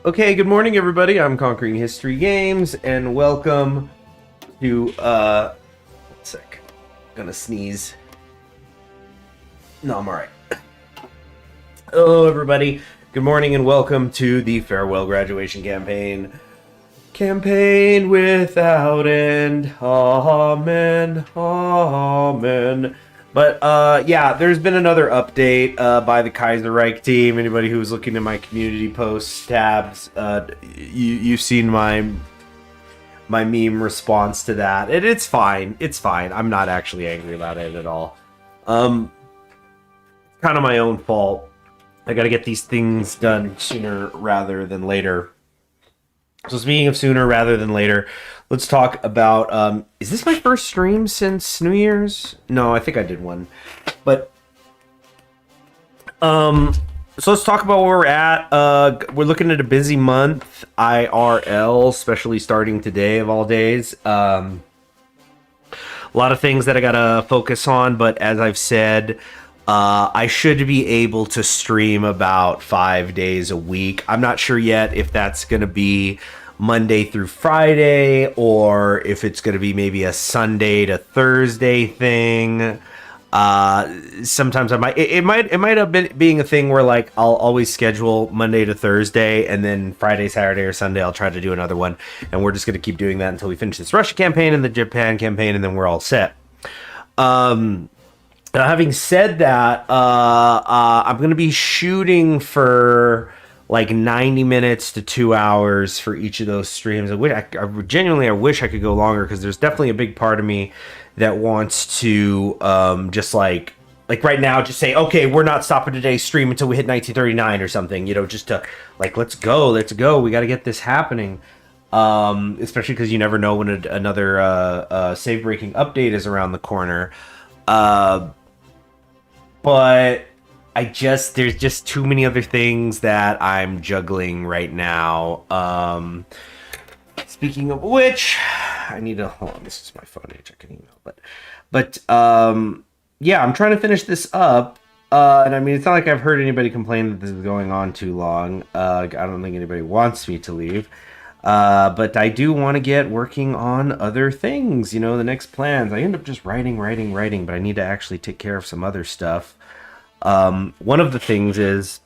Okay, good morning, everybody. I'm Conquering History Games, and welcome to, one sec. Gonna sneeze. No, I'm alright. Hello, everybody. Good morning, and welcome to the Farewell Graduation Campaign. Campaign without end. Amen. Amen. But, yeah, there's been another update by the Kaiserreich team. Anybody who's looking at my community posts tabs, you've seen my meme response to that. It's fine. It's fine. I'm not actually angry about it at all. It's kind of my own fault. I gotta get these things done sooner rather than later. So speaking of sooner rather than later, let's talk about, is this my first stream since New Year's? No, I think I did one. But, so let's talk about where we're at. We're looking at a busy month, IRL, especially starting today of all days. A lot of things that I gotta focus on, but as I've said, I should be able to stream about 5 days a week. I'm not sure yet if that's going to be Monday through Friday or if it's going to be maybe a Sunday to Thursday thing. Sometimes I might. It might have been being a thing where like I'll always schedule Monday to Thursday, and then Friday, Saturday, or Sunday I'll try to do another one, and we're just going to keep doing that until we finish this Russia campaign and the Japan campaign, and then we're all set. Having said that, I'm going to be shooting for like 90 minutes to 2 hours for each of those streams. I wish I could go longer, because there's definitely a big part of me that wants to just like right now, just say, okay, we're not stopping today's stream until we hit 1939 or something, you know, just to like, let's go. We got to get this happening. Especially because you never know when another save breaking update is around the corner. But there's just too many other things that I'm juggling right now. Speaking of which, I need to, hold on, this is my phone to check an email, but yeah, I'm trying to finish this up. And I mean, it's not like I've heard anybody complain that this is going on too long. I don't think anybody wants me to leave. But I do want to get working on other things, you know, the next plans. I end up just writing, but I need to actually take care of some other stuff. One of the things is,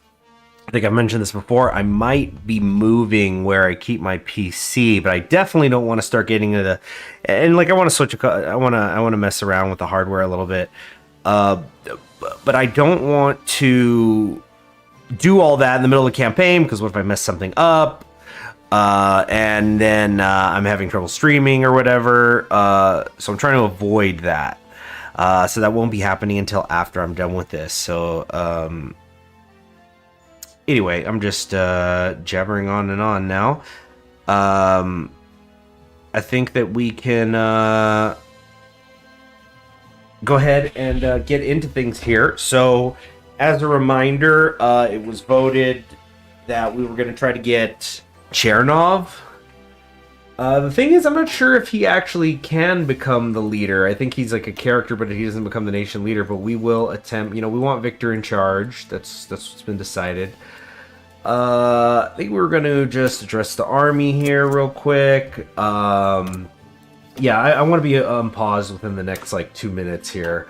I think I've mentioned this before, I might be moving where I keep my PC, but I definitely don't want to start getting into and like I want to switch, I want to mess around with the hardware a little bit. But I don't want to do all that in the middle of the campaign, because what if I mess something up? And then I'm having trouble streaming or whatever. So I'm trying to avoid that. So that won't be happening until after I'm done with this. So anyway, I'm just jabbering on and on now. I think that we can go ahead and get into things here. So as a reminder, it was voted that we were going to try to get Chernov. The thing is, I'm not sure if he actually can become the leader. I think he's like a character, but he doesn't become the nation leader. But we will attempt. You know, we want Victor in charge. That's what's been decided. I think we're going to just address the army here real quick. Yeah, I want to be paused within the next like 2 minutes here.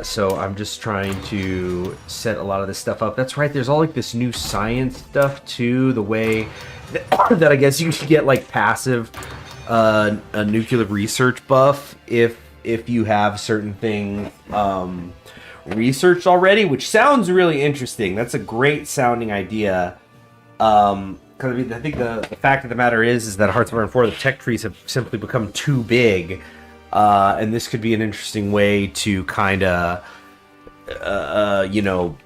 So I'm just trying to set a lot of this stuff up. That's right, there's all like this new science stuff too, the way that I guess you can get like passive a nuclear research buff if you have certain things researched already, which sounds really interesting. That's a great sounding idea. Because I mean, I think the fact of the matter is that Hearts of Iron 4, the tech trees have simply become too big. And this could be an interesting way to kind of, you know,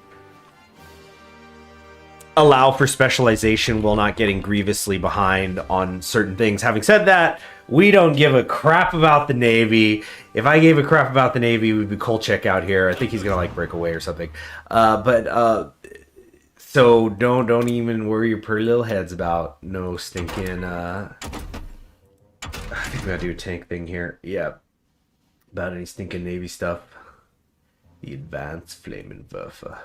allow for specialization while not getting grievously behind on certain things. Having said that, we don't give a crap about the Navy. If I gave a crap about the Navy, we'd be Kolchak out here. I think he's gonna like break away or something. So don't even worry your pretty little heads about no stinking. I think we gotta do a tank thing here. Yeah, about any stinking Navy stuff. The Advanced Flaming Werfer.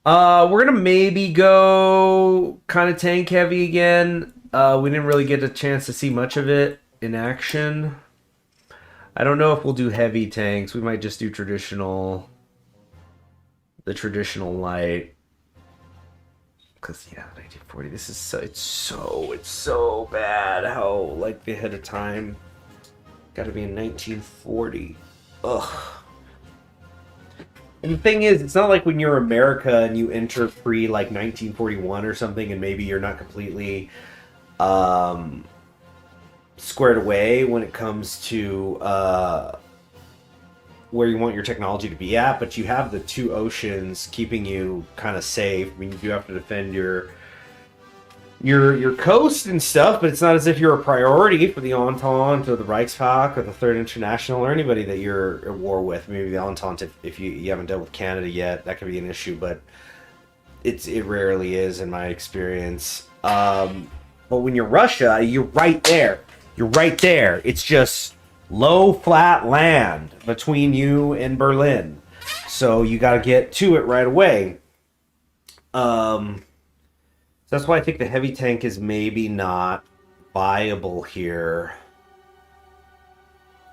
We're gonna maybe go kind of tank heavy again. We didn't really get a chance to see much of it in action. I don't know if we'll do heavy tanks. We might just do the traditional light. Cause yeah, 1940. This is it's so bad how like the ahead of time. Got to be in 1940. Ugh. And the thing is, it's not like when you're America and you enter pre like 1941 or something, and maybe you're not completely squared away when it comes to where you want your technology to be at, but you have the two oceans keeping you kind of safe. I mean, you do have to defend your coast and stuff, but it's not as if you're a priority for the Entente or the Reichspakt or the Third International or anybody that you're at war with. Maybe the Entente, if you haven't dealt with Canada yet, that could be an issue, but it rarely is in my experience. But when you're Russia, you're right there. You're right there. It's just low, flat land between you and Berlin. So you got to get to it right away. So that's why I think the heavy tank is maybe not viable here.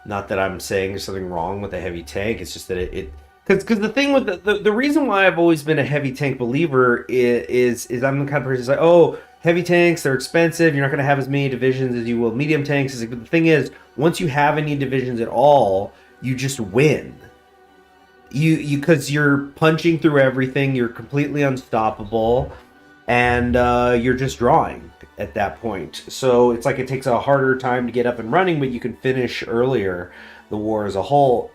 Not that I'm saying there's something wrong with the heavy tank. It's just that because the thing with the reason why I've always been a heavy tank believer is I'm the kind of person who's like, oh, heavy tanks, they're expensive. You're not going to have as many divisions as you will medium tanks. But the thing is, once you have any divisions at all, you just win. Because you're punching through everything. You're completely unstoppable. And you're just drawing at that point. So it's like it takes a harder time to get up and running, but you can finish earlier the war as a whole.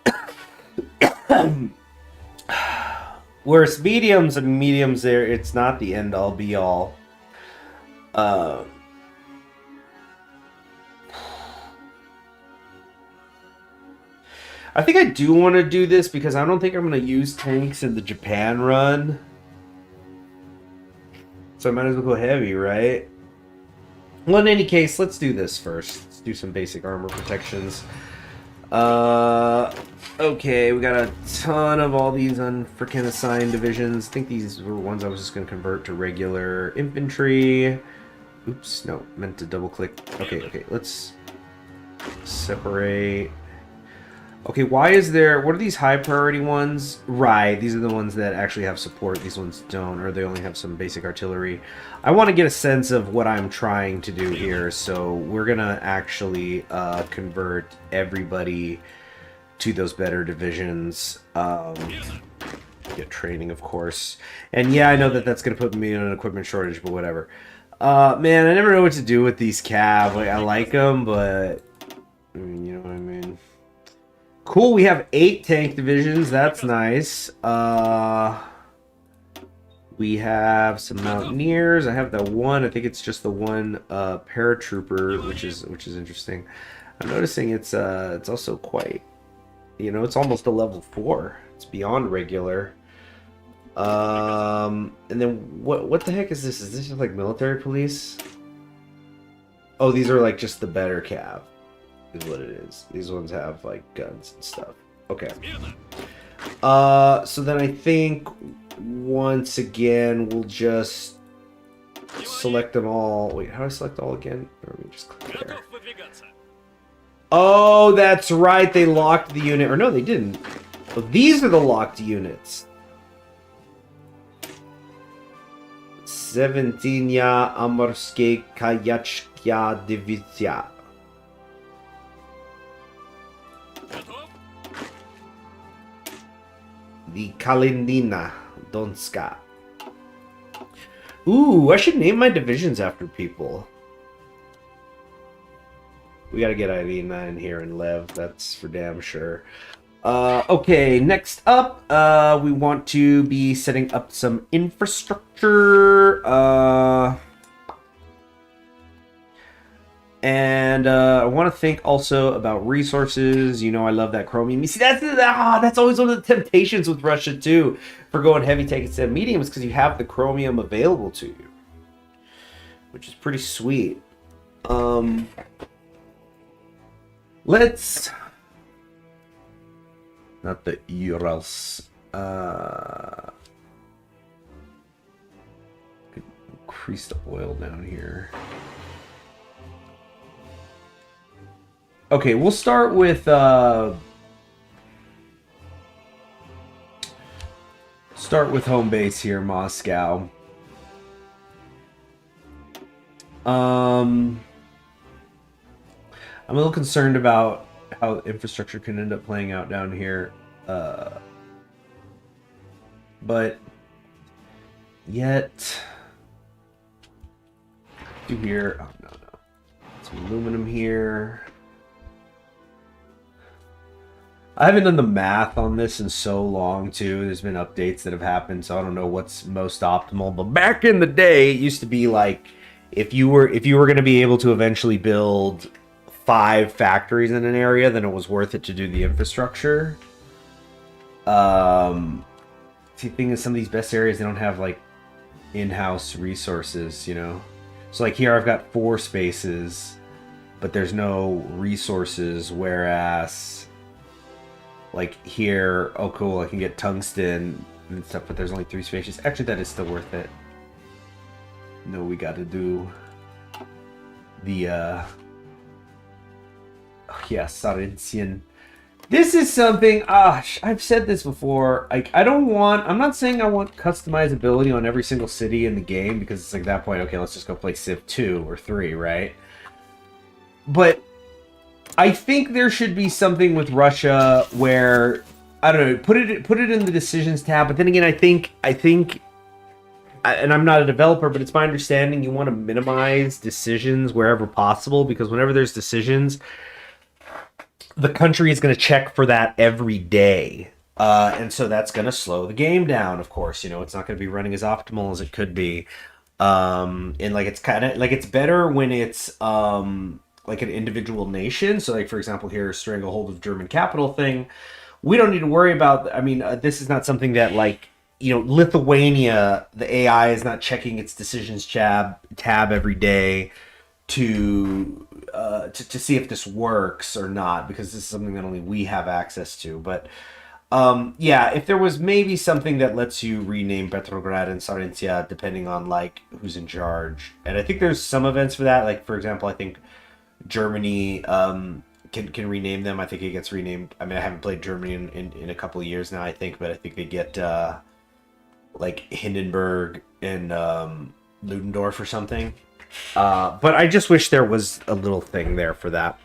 Whereas mediums, there, it's not the end all be all. I think I do want to do this because I don't think I'm going to use tanks in the Japan run. So I might as well go heavy, right? Well, in any case, let's do this first. Let's do some basic armor protections. Okay, we got a ton of all these unfreaking assigned divisions. I think these were ones I was just going to convert to regular infantry. Oops, no, meant to double click. Okay, let's separate. Okay, why is there... What are these high priority ones? Right, these are the ones that actually have support. These ones don't, or they only have some basic artillery. I want to get a sense of what I'm trying to do here, so we're going to actually convert everybody to those better divisions. Get training, of course. And yeah, I know that that's going to put me in an equipment shortage, but whatever. Man, I never know what to do with these cav. Like, I like them, but... I mean, you know what I mean? Cool, we have 8 tank divisions. That's nice. We have some mountaineers. I have the one. I think it's just the one paratrooper, which is interesting. I'm noticing it's also quite, you know, it's almost a level 4. It's beyond regular. And then what the heck is this? Is this just like military police? Oh, these are like just the better cav. Is what it is. These ones have like guns and stuff. Okay. So then I think once again we'll just select them all. Wait, how do I select all again? Let me just click there. Oh, that's right. They locked the unit. Or no, they didn't. Oh, these are the locked units. 17-ya Amorske Kayachkya Divizia. The Kalindina Donska. Ooh, I should name my divisions after people. We gotta get Irina in here and Lev, that's for damn sure. Okay, next up, we want to be setting up some infrastructure. And I want to think also about resources. You know, I love that chromium. You see, that's always one of the temptations with Russia too, for going heavy tank instead of mediums, because you have the chromium available to you, which is pretty sweet. Let's not the Urals. increase the oil down here. Okay, we'll start with home base here, Moscow. I'm a little concerned about how infrastructure can end up playing out down here. But yet do here. Oh no. Some aluminum here. I haven't done the math on this in so long too. There's been updates that have happened, so I don't know what's most optimal. But back in the day, it used to be like if you were going to be able to eventually build 5 factories in an area, then it was worth it to do the infrastructure. See, the thing is, some of these best areas, they don't have like in-house resources, you know. So like here, I've got 4 spaces, but there's no resources. Whereas like here, oh cool, I can get tungsten and stuff, but there's only 3 spaces. Actually, that is still worth it. No, we got to do the oh yeah, Sarensian. This is something, I've said this before, like, I'm not saying I want customizability on every single city in the game, because it's like that point, okay, let's just go play Civ 2 or 3, right? But I think there should be something with Russia where, I don't know, put it in the decisions tab, but then again, I think, and I'm not a developer, but it's my understanding you want to minimize decisions wherever possible, because whenever there's decisions, the country is going to check for that every day. And so that's going to slow the game down, of course. You know, it's not going to be running as optimal as it could be. And like, it's kind of like, it's better when it's like an individual nation. So like, for example, here, Stranglehold of German capital thing. We don't need to worry about, I mean, this is not something that like, you know, Lithuania, the AI is not checking its decisions tab every day to see if this works or not, because this is something that only we have access to. But yeah, if there was maybe something that lets you rename Petrograd and Sarentia depending on like who's in charge, and I think there's some events for that. Like for example, I think Germany can rename them. I think it gets renamed. I mean, I haven't played Germany in a couple of years now, I think, but I think they get like Hindenburg and Ludendorff or something. But I just wish there was a little thing there for that.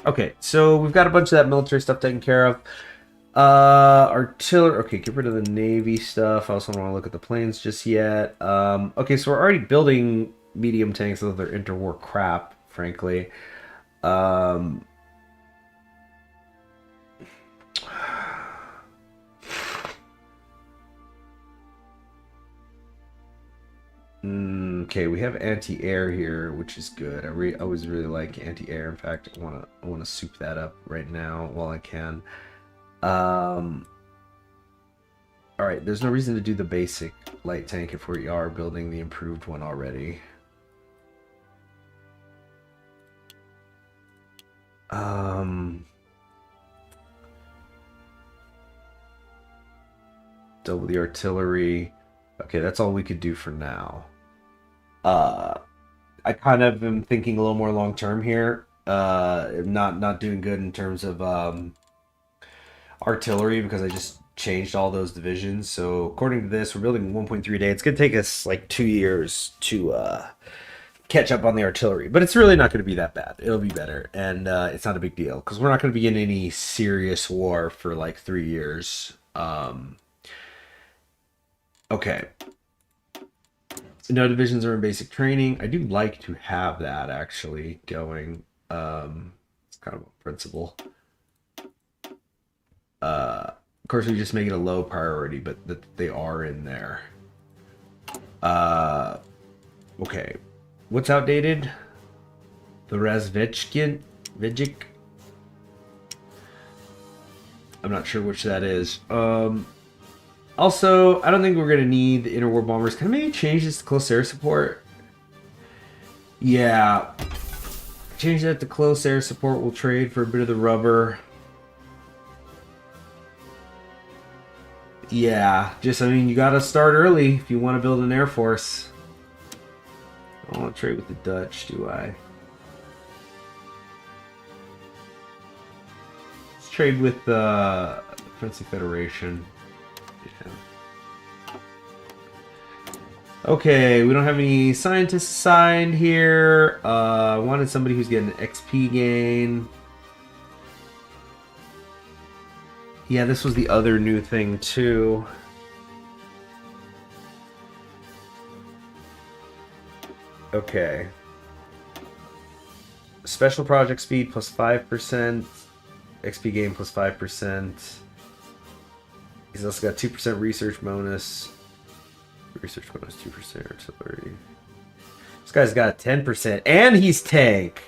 Okay, so we've got a bunch of that military stuff taken care of. Artillery. Okay, get rid of the Navy stuff. I also don't want to look at the planes just yet. Okay, so we're already building medium tanks, although they're interwar crap, frankly. Okay, we have anti-air here, which is good. I always really like anti-air. In fact, I want to soup that up right now while I can. All right, there's no reason to do the basic light tank if we are building the improved one already. Double the artillery. Okay, that's all we could do for now. I kind of am thinking a little more long term here. Not doing good in terms of artillery, because I just changed all those divisions. So according to this, we're building 1.3 a day. It's gonna take us like 2 years to catch up on the artillery, but it's really not going to be that bad. It'll be better, and it's not a big deal because we're not going to be in any serious war for like 3 years. Okay. No divisions are in basic training. I do like to have that actually going. It's kind of a principle. Of course, we just make it a low priority, but that they are in there. Okay. What's outdated? The Revanchism? I'm not sure which that is. Also, I don't think we're going to need the interwar bombers. Can I maybe change this to close air support? Yeah. Change that to close air support. We'll trade for a bit of the rubber. Yeah, just, I mean, you gotta start early if you want to build an air force. I don't want to trade with the Dutch, do I? Let's trade with the Fancy Federation. Yeah. Okay, we don't have any scientists assigned here. I wanted somebody who's getting an XP gain. Yeah, this was the other new thing, too. Okay. Special project speed plus 5%. XP gain plus 5%. He's also got 2% research bonus. Research bonus 2% artillery. This guy's got 10%. And he's tank.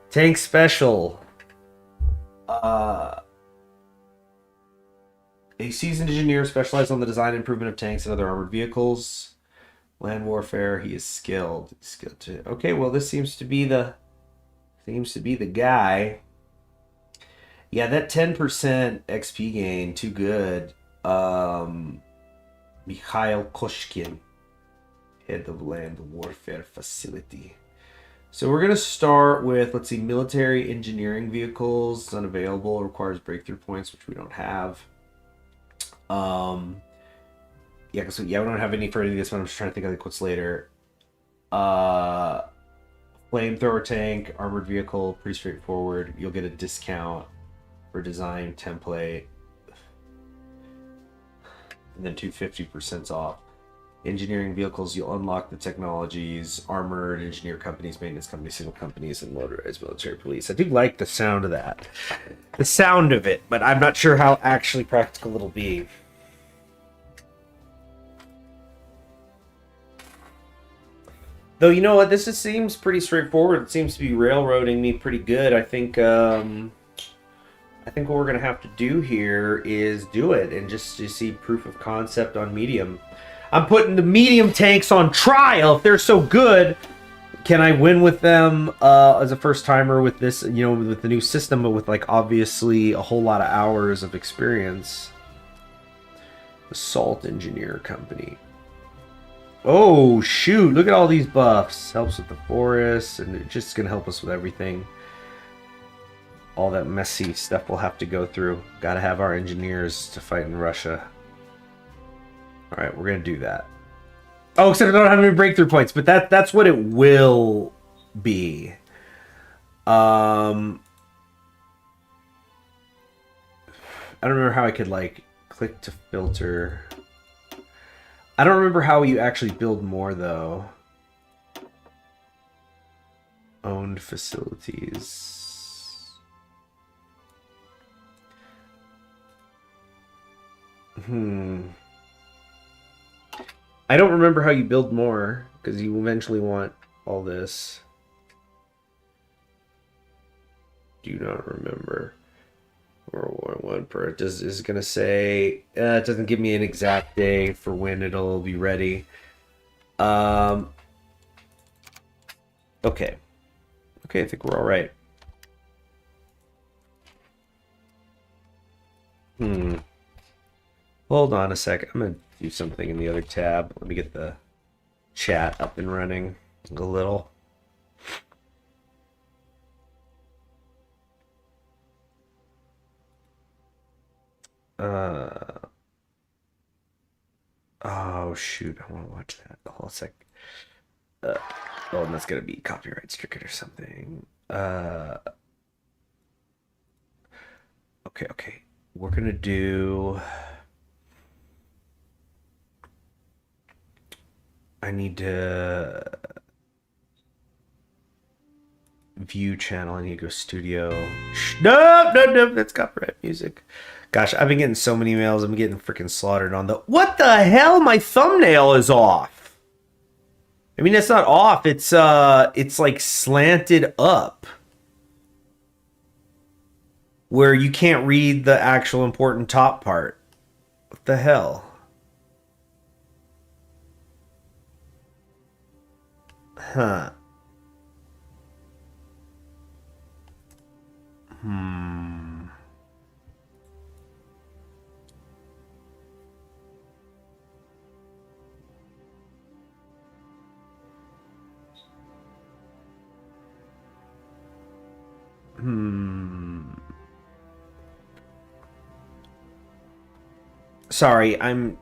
Tank special. A seasoned engineer specialized on the design and improvement of tanks and other armored vehicles. Land warfare, he is skilled. Skilled too. Okay, well this seems to be the guy. Yeah, that 10% XP gain, too good. Mikhail Koshkin, head of land warfare facility. So we're gonna start with, let's see, military engineering vehicles, unavailable, requires breakthrough points, which we don't have. Yeah, because we don't have any for any of this one. I'm just trying to think of like what's later. Flamethrower tank, armored vehicle, pretty straightforward. You'll get a discount for design template, and then 250% off. Engineering vehicles, you'll unlock the technologies, armored engineer companies, maintenance companies, signal companies, and motorized military police. I do like the sound of that. The sound of it, but I'm not sure how actually practical it'll be. Though, you know what? This just seems pretty straightforward. It seems to be railroading me pretty good. I think what we're going to have to do here is do it and just see proof of concept on medium. I'm putting the medium tanks on trial. If they're so good, can I win with them as a first timer with this, you know, with the new system, but with like obviously a whole lot of hours of experience? Assault Engineer Company. Oh, shoot. Look at all these buffs. Helps with the forests, and it's just going to help us with everything. All that messy stuff we'll have to go through. Got to have our engineers to fight in Russia. All right, we're going to do that. Oh, except I don't have any breakthrough points, but that's what it will be. I don't remember how I could, like, click to filter. I don't remember how you actually build more, though. Owned facilities. I don't remember how you build more, because you eventually want all this. Do not remember. Or one per is gonna say it doesn't give me an exact day for when it'll be ready. Okay, I think we're all right. Hold on a second. I'm gonna do something in the other tab. Let me get the chat up and running a little. Oh shoot, I want to watch that. Hold on a sec. Oh, and that's gonna be copyright stricken or something. Okay. We're gonna do. I need to view channel. I need to go studio. No, that's copyright music. Gosh, I've been getting so many emails. I'm getting freaking slaughtered on the. What the hell? My thumbnail is off. I mean, it's not off. It's like slanted up, where you can't read the actual important top part. What the hell? Huh. Sorry, I'm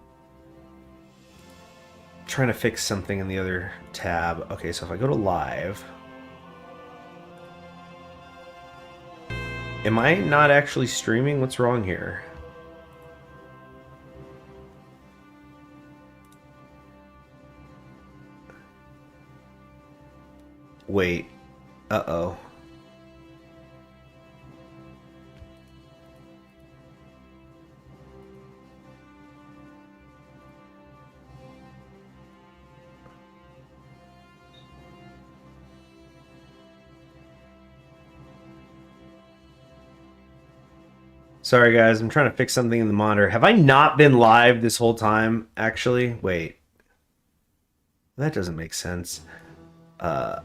trying to fix something in the other tab. Okay, so if I go to live, am I not actually streaming? What's wrong here? Wait. Uh-oh. Sorry, guys. I'm trying to fix something in the monitor. Have I not been live this whole time, actually? Wait. That doesn't make sense. Oh,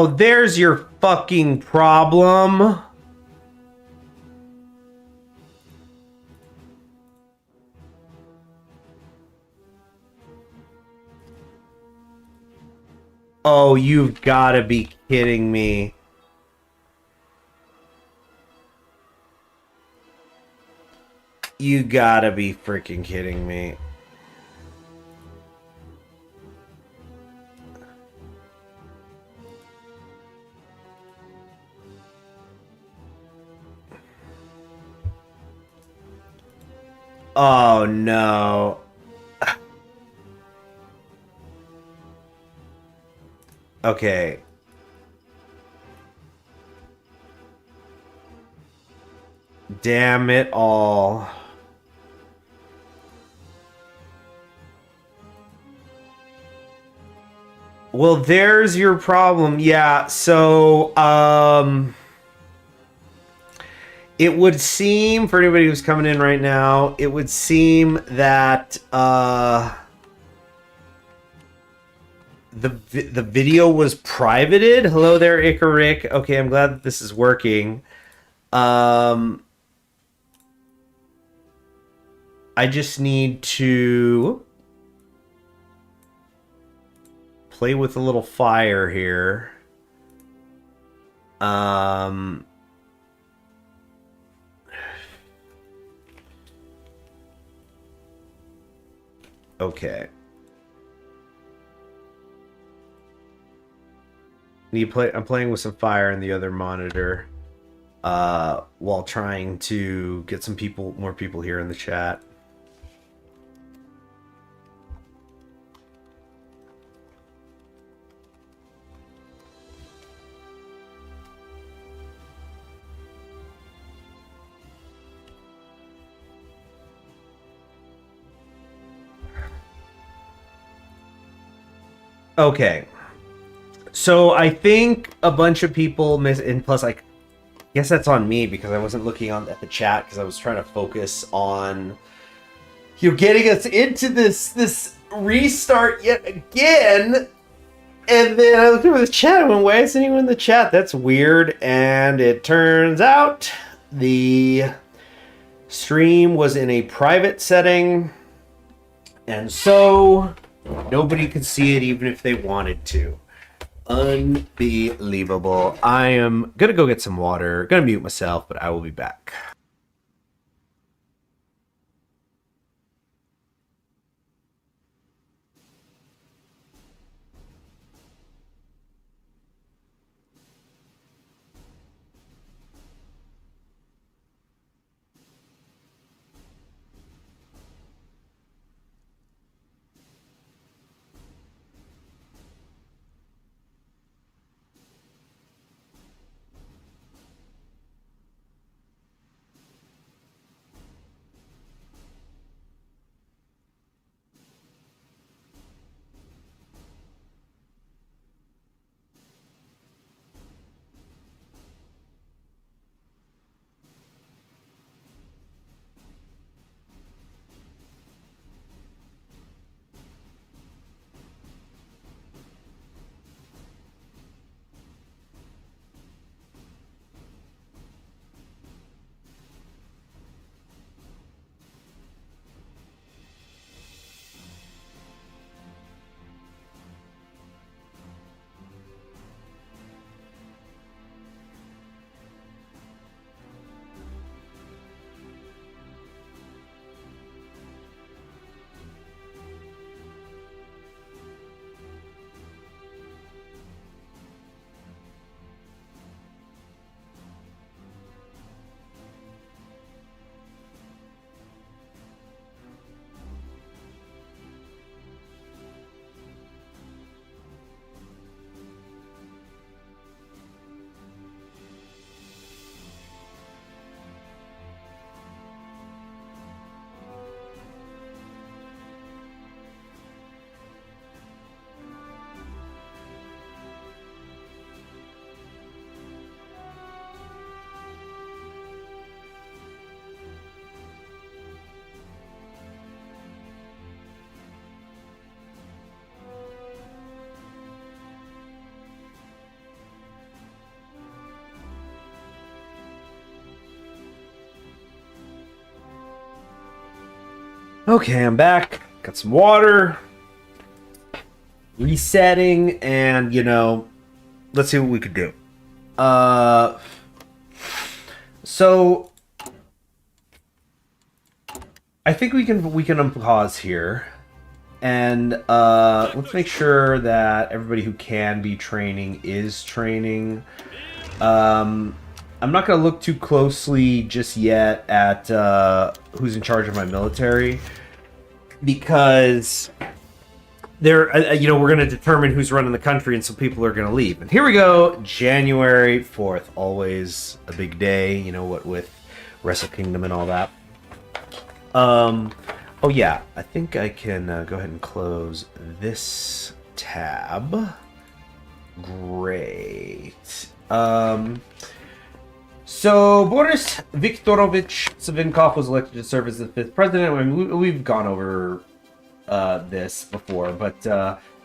there's your fucking problem. Oh, you've got to be kidding me. You gotta be freaking kidding me. Oh, no. Okay. Damn it all. Well, there's your problem. Yeah, so, it would seem, for anybody who's coming in right now, it would seem that, the video was privated. Hello there, Icaric. Okay, I'm glad that this is working. I just need to play with a little fire here. Okay. I'm playing with some fire in the other monitor, while trying to get some more people here in the chat. Okay. So I think a bunch of people and plus, I guess that's on me because I wasn't looking at the chat because I was trying to focus on getting us into this restart yet again. And then I looked over the chat and went, why isn't anyone in the chat? That's weird. And it turns out the stream was in a private setting, and so nobody could see it even if they wanted to. Unbelievable. I am gonna go get some water, gonna mute myself, but I will be back. Okay, I'm back. Got some water. Resetting, and, let's see what we could do. So I think we can unpause here, and let's make sure that everybody who can be training is training. I'm not going to look too closely just yet at who's in charge of my military, because we're going to determine who's running the country, and some people are going to leave. And here we go, January 4th, always a big day, what with Wrestle Kingdom and all that. Oh yeah, I think I can go ahead and close this tab. Great. So Boris Viktorovich Savinkov was elected to serve as the 5th president. I mean, we've gone over this before, but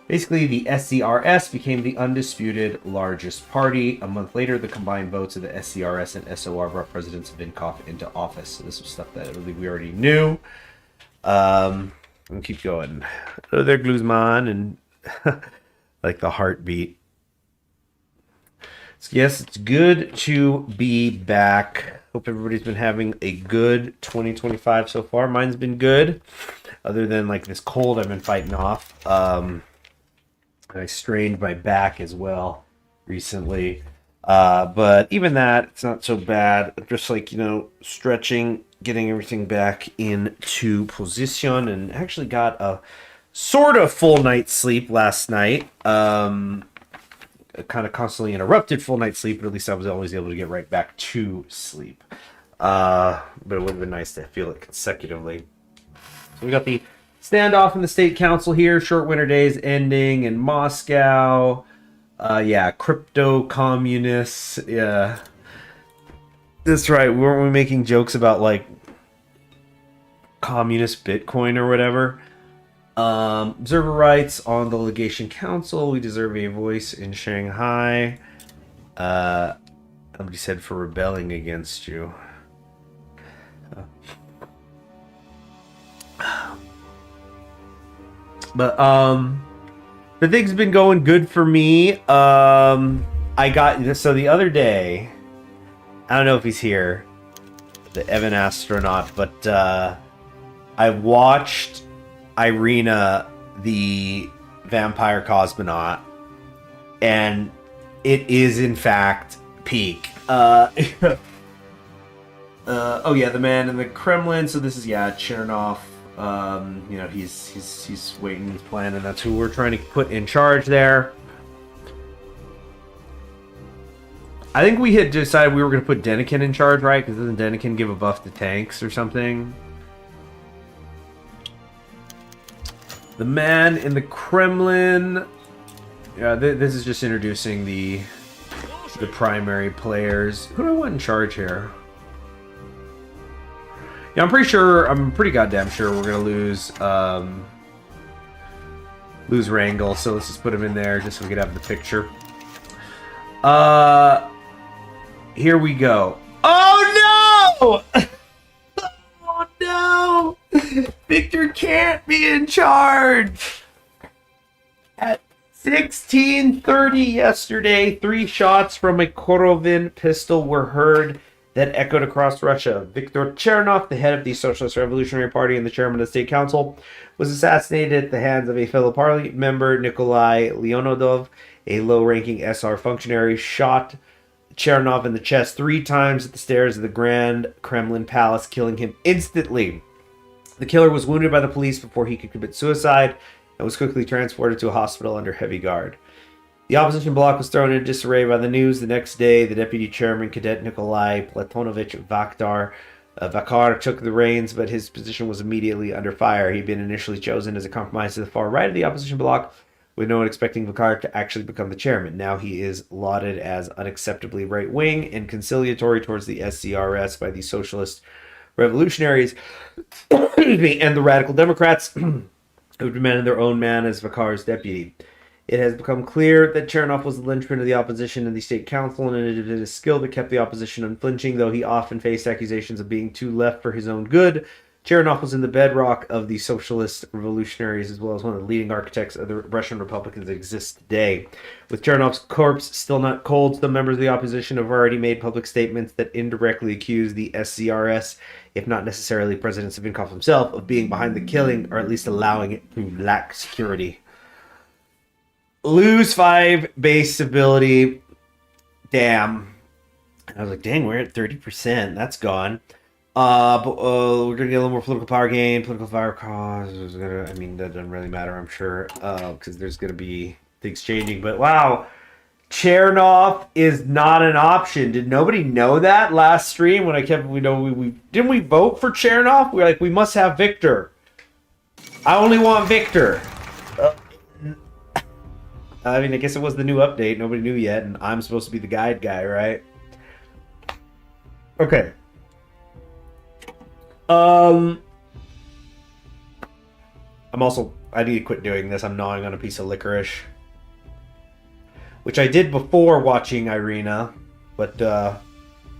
basically the SCRS became the undisputed largest party. A month later, the combined votes of the SCRS and SOR brought President Savinkov into office. So this was stuff that we already knew. We'll keep going. Hello there, Gluzman, and like the heartbeat. So yes, it's good to be back. Hope everybody's been having a good 2025 so far. Mine's been good, other than like this cold I've been fighting off. I strained my back as well recently, but even that, it's not so bad. Just like, stretching, getting everything back into position, and actually got a sort of full night's sleep last night. Kind of constantly interrupted full night's sleep, but at least I was always able to get right back to sleep. But it would have been nice to feel it consecutively. So we got the standoff in the state council here. Short winter days ending in Moscow. Crypto communists. Yeah, that's right. Weren't we making jokes about like communist Bitcoin or whatever? Observer rights on the legation council. We deserve a voice in Shanghai. Somebody said for rebelling against you. But the thing's been going good for me. I got so the other day, I don't know if he's here, the Evan astronaut, but I watched Irina, the vampire cosmonaut, and it is in fact peak. Oh yeah, the man in the Kremlin. So this is Chernov. He's waiting his plan, and that's who we're trying to put in charge there. I think we had decided we were going to put Denikin in charge, right? Because doesn't Denikin give a buff to tanks or something? The man in the Kremlin. Yeah, this is just introducing the primary players. Who do I want in charge here? Yeah, I'm pretty goddamn sure we're gonna lose Wrangel, so let's just put him in there just so we could have the picture. Here we go. Oh no! Oh no! Victor can't be in charge! At 16:30 yesterday, 3 shots from a Korovin pistol were heard that echoed across Russia. Viktor Chernov, the head of the Socialist Revolutionary Party and the chairman of the State Council, was assassinated at the hands of a fellow parliament member, Nikolai Leonidov. A low-ranking SR functionary shot Chernov in the chest 3 times at the stairs of the Grand Kremlin Palace, killing him instantly. The killer was wounded by the police before he could commit suicide and was quickly transported to a hospital under heavy guard. The opposition bloc was thrown into disarray by the news. The next day, the deputy chairman, Cadet Nikolai Platonovich Vakar, took the reins, but his position was immediately under fire. He'd been initially chosen as a compromise to the far right of the opposition bloc, with no one expecting Vakar to actually become the chairman. Now he is lauded as unacceptably right-wing and conciliatory towards the SCRS by the socialist revolutionaries and the radical Democrats, who demanded their own man as Vakar's deputy. It has become clear that Chernov was the linchpin of the opposition in the state council, and it is his skill that kept the opposition unflinching, though he often faced accusations of being too left for his own good. Chernov was in the bedrock of the socialist revolutionaries, as well as one of the leading architects of the Russian republic that exists today. With Chernov's corpse still not cold, some members of the opposition have already made public statements that indirectly accuse the SCRS, if not necessarily President Savinkov himself, of being behind the killing, or at least allowing it to lack security. Lose 5 base stability. Damn. I was like, dang, we're at 30%. That's gone. But we're gonna get a little more political power gain, political power cause. I mean, that doesn't really matter, I'm sure, because there's gonna be things changing. But wow, Chernov is not an option. Did nobody know that last stream when I kept we didn't we vote for Chernov? We're like, we must have Victor. I only want Victor. I mean, I guess it was the new update. Nobody knew yet, and I'm supposed to be the guide guy, right? Okay. I need to quit doing this. I'm gnawing on a piece of licorice, which I did before watching Irina, but I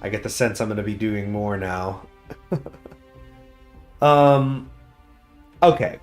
get the sense I'm going to be doing more now. Okay.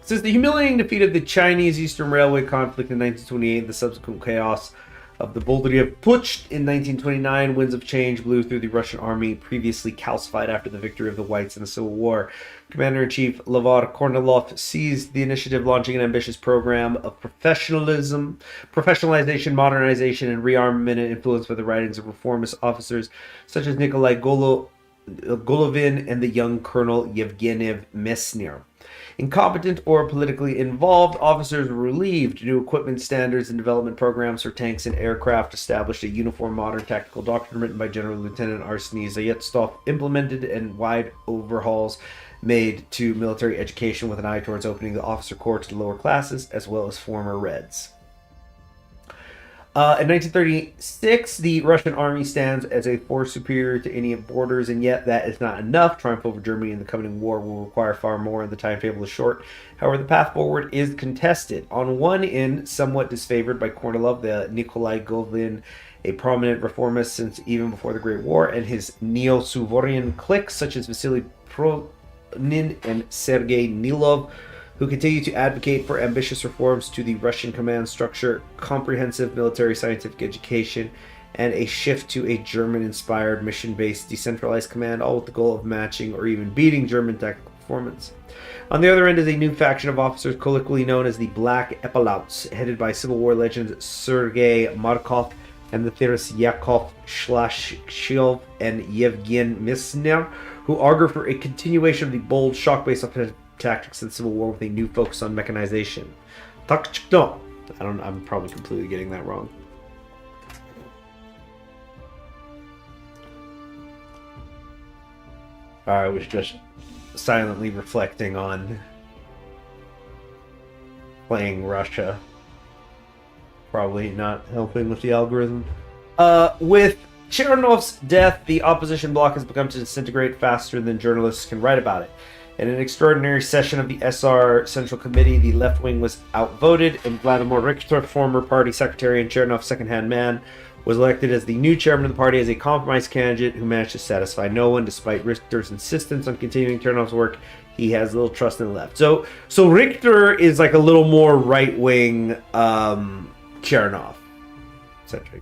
Since the humiliating defeat of the Chinese Eastern Railway conflict in 1928, the subsequent chaos of the Bolshevik Putsch in 1929, winds of change blew through the Russian army, previously calcified after the victory of the Whites in the Civil War. Commander-in-Chief Levar Kornilov seized the initiative, launching an ambitious program of professionalization, modernization, and rearmament, influenced by the writings of reformist officers such as Nikolai Golovin and the young Colonel Yevgeny Mesner. Incompetent or politically involved, officers were relieved. New equipment standards and development programs for tanks and aircraft established. A uniform modern tactical doctrine written by General Lieutenant Arseny Zayatstov implemented, and wide overhauls made to military education with an eye towards opening the officer corps to the lower classes as well as former Reds. In 1936, the Russian army stands as a force superior to any borders, and yet that is not enough. Triumph over Germany in the coming war will require far more, and the timetable is short. However, the path forward is contested. On one end, somewhat disfavored by Kornilov, the Nikolai Golovin, a prominent reformist since even before the Great War, and his neo-Suvoryan cliques such as Vasily Pronin and Sergei Nilov, who continue to advocate for ambitious reforms to the Russian command structure, comprehensive military scientific education, and a shift to a German-inspired, mission-based, decentralized command, all with the goal of matching or even beating German tactical performance. On the other end is a new faction of officers colloquially known as the Black Epaulettes, headed by Civil War legends Sergei Markov and the theorists Yakov Shlashkov and Yevgeny Mesner, who argue for a continuation of the bold, shock-based offensive tactics of the Civil War with a new focus on mechanization. I'm probably completely getting that wrong. I was just silently reflecting on playing Russia. Probably not helping with the algorithm. With Chernov's death, the opposition bloc has begun to disintegrate faster than journalists can write about it. In an extraordinary session of the SR Central Committee, the left wing was outvoted, and Vladimir Richter, former party secretary and Chernov's second-hand man, was elected as the new chairman of the party as a compromise candidate who managed to satisfy no one. Despite Richter's insistence on continuing Chernov's work, he has little trust in the left. So Richter is like a little more right-wing Chernov, essentially.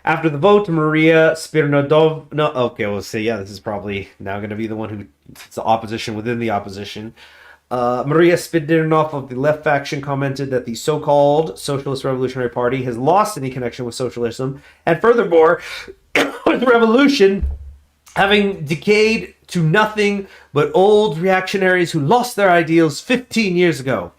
After the vote, Maria Spiridonova... Okay, we'll say, yeah, this is probably now going to be the one who... It's the opposition within the opposition. Maria Spiridonova of the left faction commented that the so-called Socialist Revolutionary Party has lost any connection with socialism, and furthermore, with the revolution having decayed to nothing but old reactionaries who lost their ideals 15 years ago.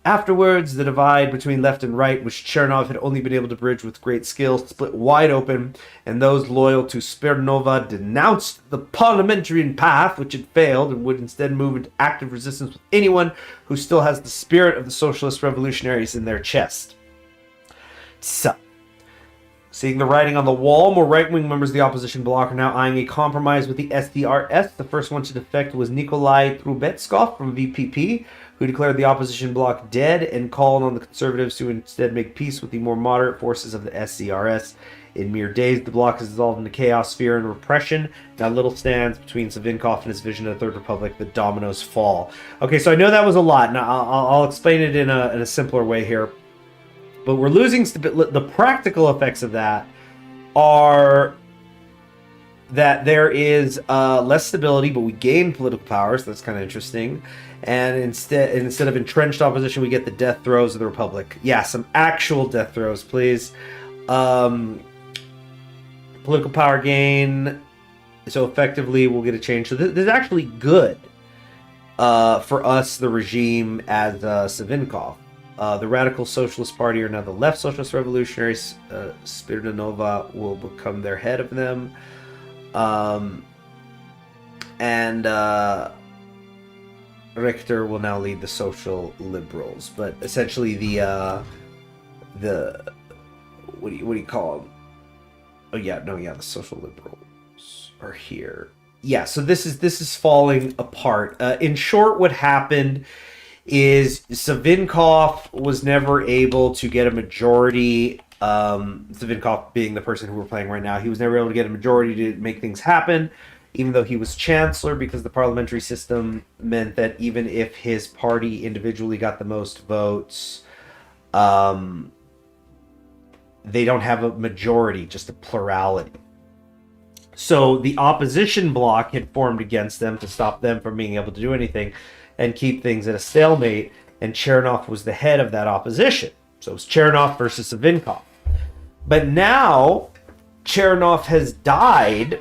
Afterwards, the divide between left and right, which Chernov had only been able to bridge with great skill, split wide open, and those loyal to Spiridonova denounced the parliamentarian path, which had failed, and would instead move into active resistance with anyone who still has the spirit of the socialist revolutionaries in their chest. So, seeing the writing on the wall, more right-wing members of the opposition bloc are now eyeing a compromise with the SDRS. The first one to defect was Nikolai Trubetskov from VPP, who declared the opposition bloc dead and called on the conservatives to instead make peace with the more moderate forces of the SCRS. In mere days, the bloc has dissolved into chaos, fear, and repression. Now little stands between Savinkov and his vision of the Third Republic. The dominoes fall. Okay, so I know that was a lot. Now I'll explain it in a simpler way here. But we're losing stability. The practical effects of that are that there is less stability, but we gain political powers. That's kind of interesting. And instead of entrenched opposition, we get the death throes of the Republic. Yeah, some actual death throes, please. Political power gain. So effectively, we'll get a change. So this is actually good for us, the regime, as Savinkov. The Radical Socialist Party are now the Left Socialist Revolutionaries. Spiridonova will become their head of them. Richter will now lead the Social Liberals. But essentially the what do you call them? Oh yeah, the Social Liberals are here. Yeah, so this is falling apart. In short, what happened is Savinkov was never able to get a majority. Savinkov being the person who we're playing right now, he was never able to get a majority to make things happen, even though he was chancellor, because the parliamentary system meant that even if his party individually got the most votes, they don't have a majority, just a plurality. So the opposition bloc had formed against them to stop them from being able to do anything and keep things at a stalemate, and Chernov was the head of that opposition. So it was Chernov versus Savinkov. But now Chernov has died.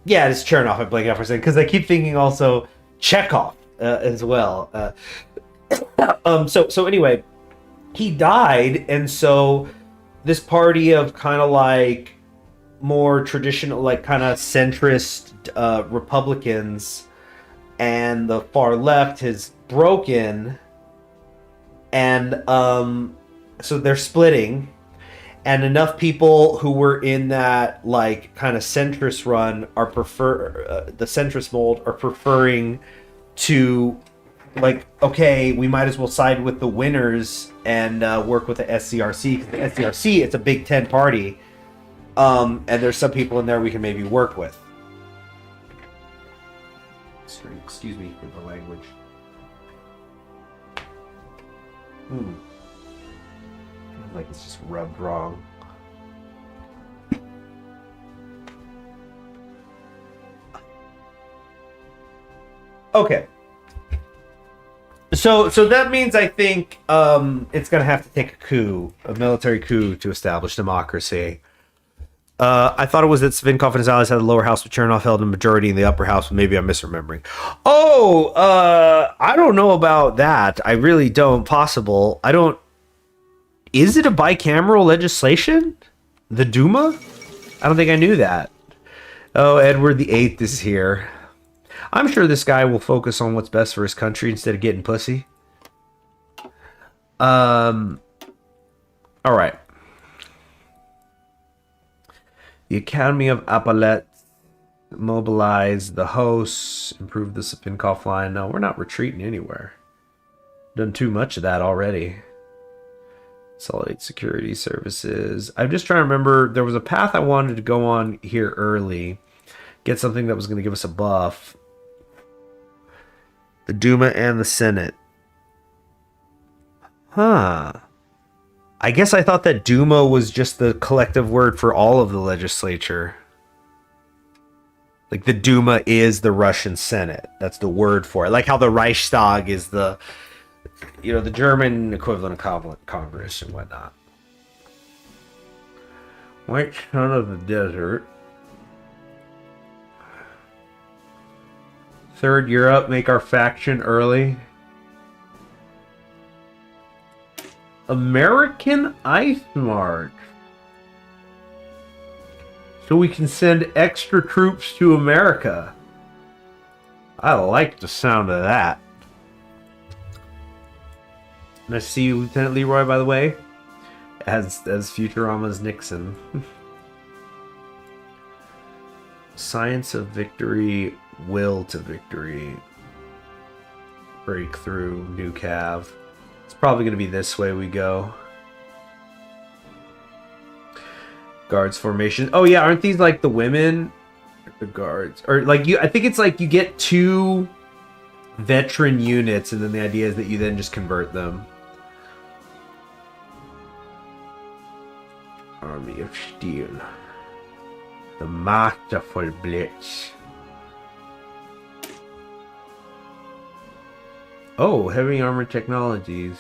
Yeah, it's Chernov. I'm blanking out for a second because I keep thinking also Chekhov as well. So anyway, he died, and so this party of kind of like more traditional, like kind of centrist Republicans and the far left has broken, and so they're splitting, and enough people who were in that like kind of centrist run are the centrist mold are preferring to like, okay, we might as well side with the winners and work with the SCRC, because the SCRC, it's a Big Ten party, and there's some people in there we can maybe work with. Excuse me for the language. Like it's just rubbed wrong. Okay. So that means I think it's going to have to take a military coup, to establish democracy. I thought it was that Savinkov and his allies had the lower house, but Chernov held a majority in the upper house. But maybe I'm misremembering. Oh, I don't know about that. I really don't. Possible. I don't. Is it a bicameral legislation? The Duma? I don't think I knew that. Oh, Edward VIII is here. I'm sure this guy will focus on what's best for his country instead of getting pussy. All right. The Academy of Appalachians mobilized the hosts, improved the Savinkov line. No, we're not retreating anywhere. Done too much of that already. Consolidate security services. I'm just trying to remember. There was a path I wanted to go on here early. Get something that was going to give us a buff. The Duma and the Senate. Huh. I guess I thought that Duma was just the collective word for all of the legislature. Like the Duma is the Russian Senate. That's the word for it. Like how the Reichstag is the, the German equivalent of Congress and whatnot. White son of the desert. Third Europe, make our faction early. American Ice March. So we can send extra troops to America. I like the sound of that. Nice to see you, Lieutenant Leroy, by the way. As Futurama's Nixon. Science of victory, will to victory. Breakthrough, new cav. It's probably going to be this way we go. Guards formation. Oh yeah, aren't these like the women? The guards. Or like I think it's like you get 2 veteran units and then the idea is that you then just convert them. Army of Steel. The Masterful Blitz. Oh, heavy armor technologies.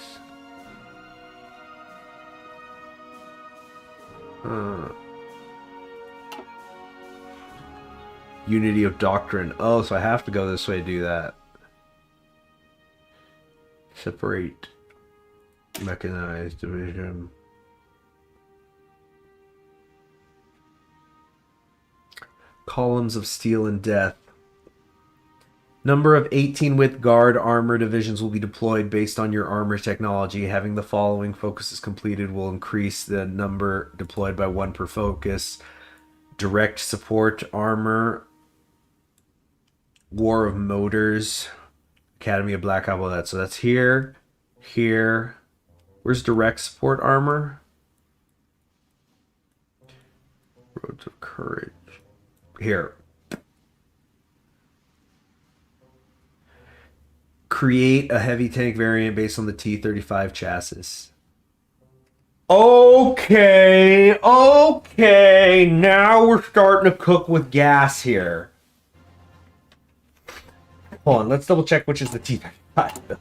Unity of Doctrine. Oh, so I have to go this way to do that. Separate. Mechanized division. Columns of Steel and Death. Number of 18 with guard armor divisions will be deployed based on your armor technology. Having the following focuses completed will increase the number deployed by 1 per focus. Direct support armor. War of Motors. Academy of Black Apple. So that's here. Here. Where's direct support armor? Roads of Courage. Here. Create a heavy tank variant based on the T-35 chassis. Okay, now we're starting to cook with gas here. Hold on, let's double check which is the T-35.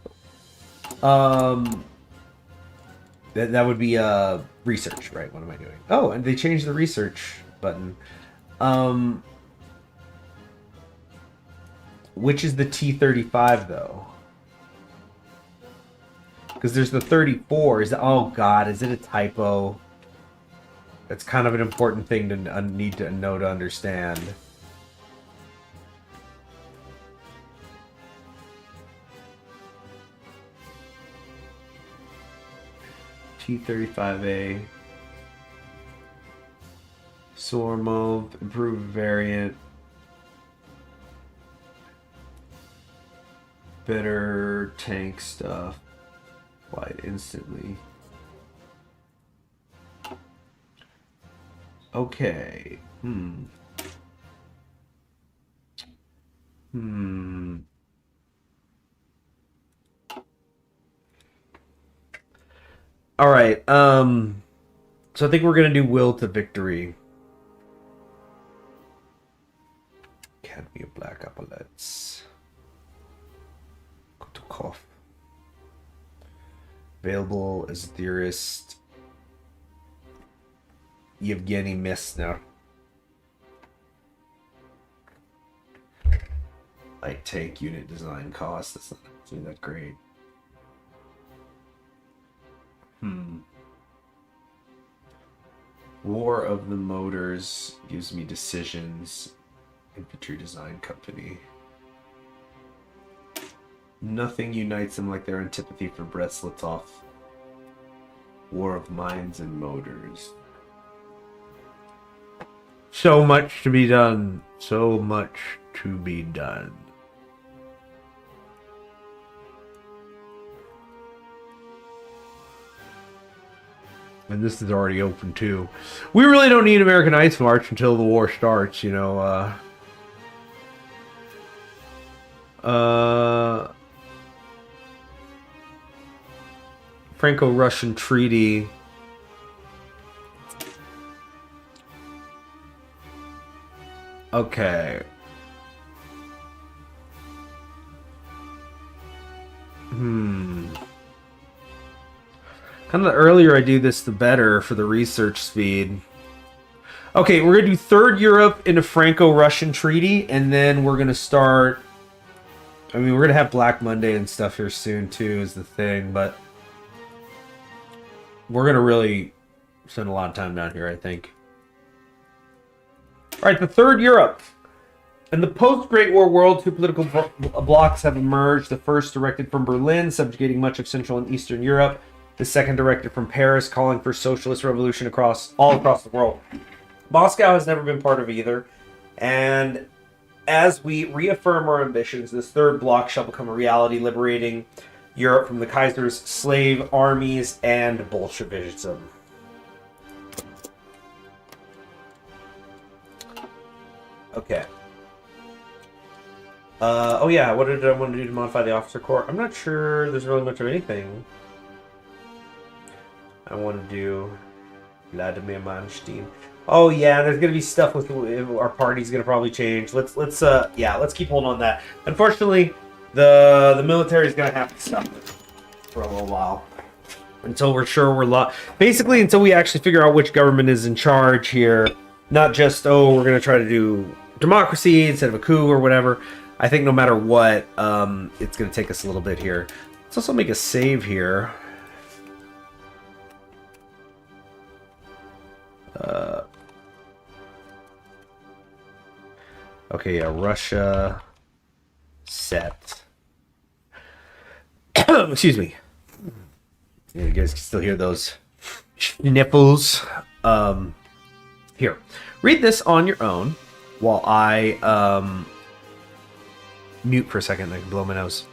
That would be research, right? What am I doing? Oh, and they changed the research button. Which is the T-35 though? Because there's the 34. Oh god, is it a typo? That's kind of an important thing to need to know to understand. T-35A. Sormov, improved variant. Better tank stuff. Applied instantly. Okay. All right. So I think we're gonna do Will to Victory. Academy of Black Epaulets. Kotokov. Available as theorist. Yevgeny Mesner. Light tank unit design cost. That's not actually that great. War of the Motors gives me decisions. Infantry design company. Nothing unites them like their antipathy for Brest-Litovsk. War of Minds and Motors. So much to be done. So much to be done. And this is already open too. We really don't need American Ice March until the war starts, you know. Franco-Russian treaty. Okay. Kind of the earlier I do this, the better for the research speed. Okay, we're going to do Third Europe in a Franco-Russian treaty, and then we're going to start... I mean, we're going to have Black Monday and stuff here soon, too, is the thing, but... We're going to really spend a lot of time down here, I think. Alright, the Third Europe. In the post-Great War world, 2 political blocs have emerged. The first directed from Berlin, subjugating much of Central and Eastern Europe. The second directed from Paris, calling for socialist revolution all across the world. Moscow has never been part of either. And as we reaffirm our ambitions, this third bloc shall become a reality, liberating Europe from the Kaiser's slave armies and Bolshevism. Okay. Oh yeah, what did I want to do to modify the officer corps? I'm not sure there's really much of anything I want to do. Vladimir Manstein. Oh yeah, there's gonna be stuff with our party's gonna probably change. Let's keep holding on that. Unfortunately, the military is gonna have to stop for a little while until we're sure basically until we actually figure out which government is in charge here. Not just we're gonna try to do democracy instead of a coup or whatever. I think no matter what, it's gonna take us a little bit here. Let's also make a save here. Okay, yeah, Russia set. Excuse me. You guys can still hear those sniffles. Here, read this on your own while I mute for a second. I can blow my nose.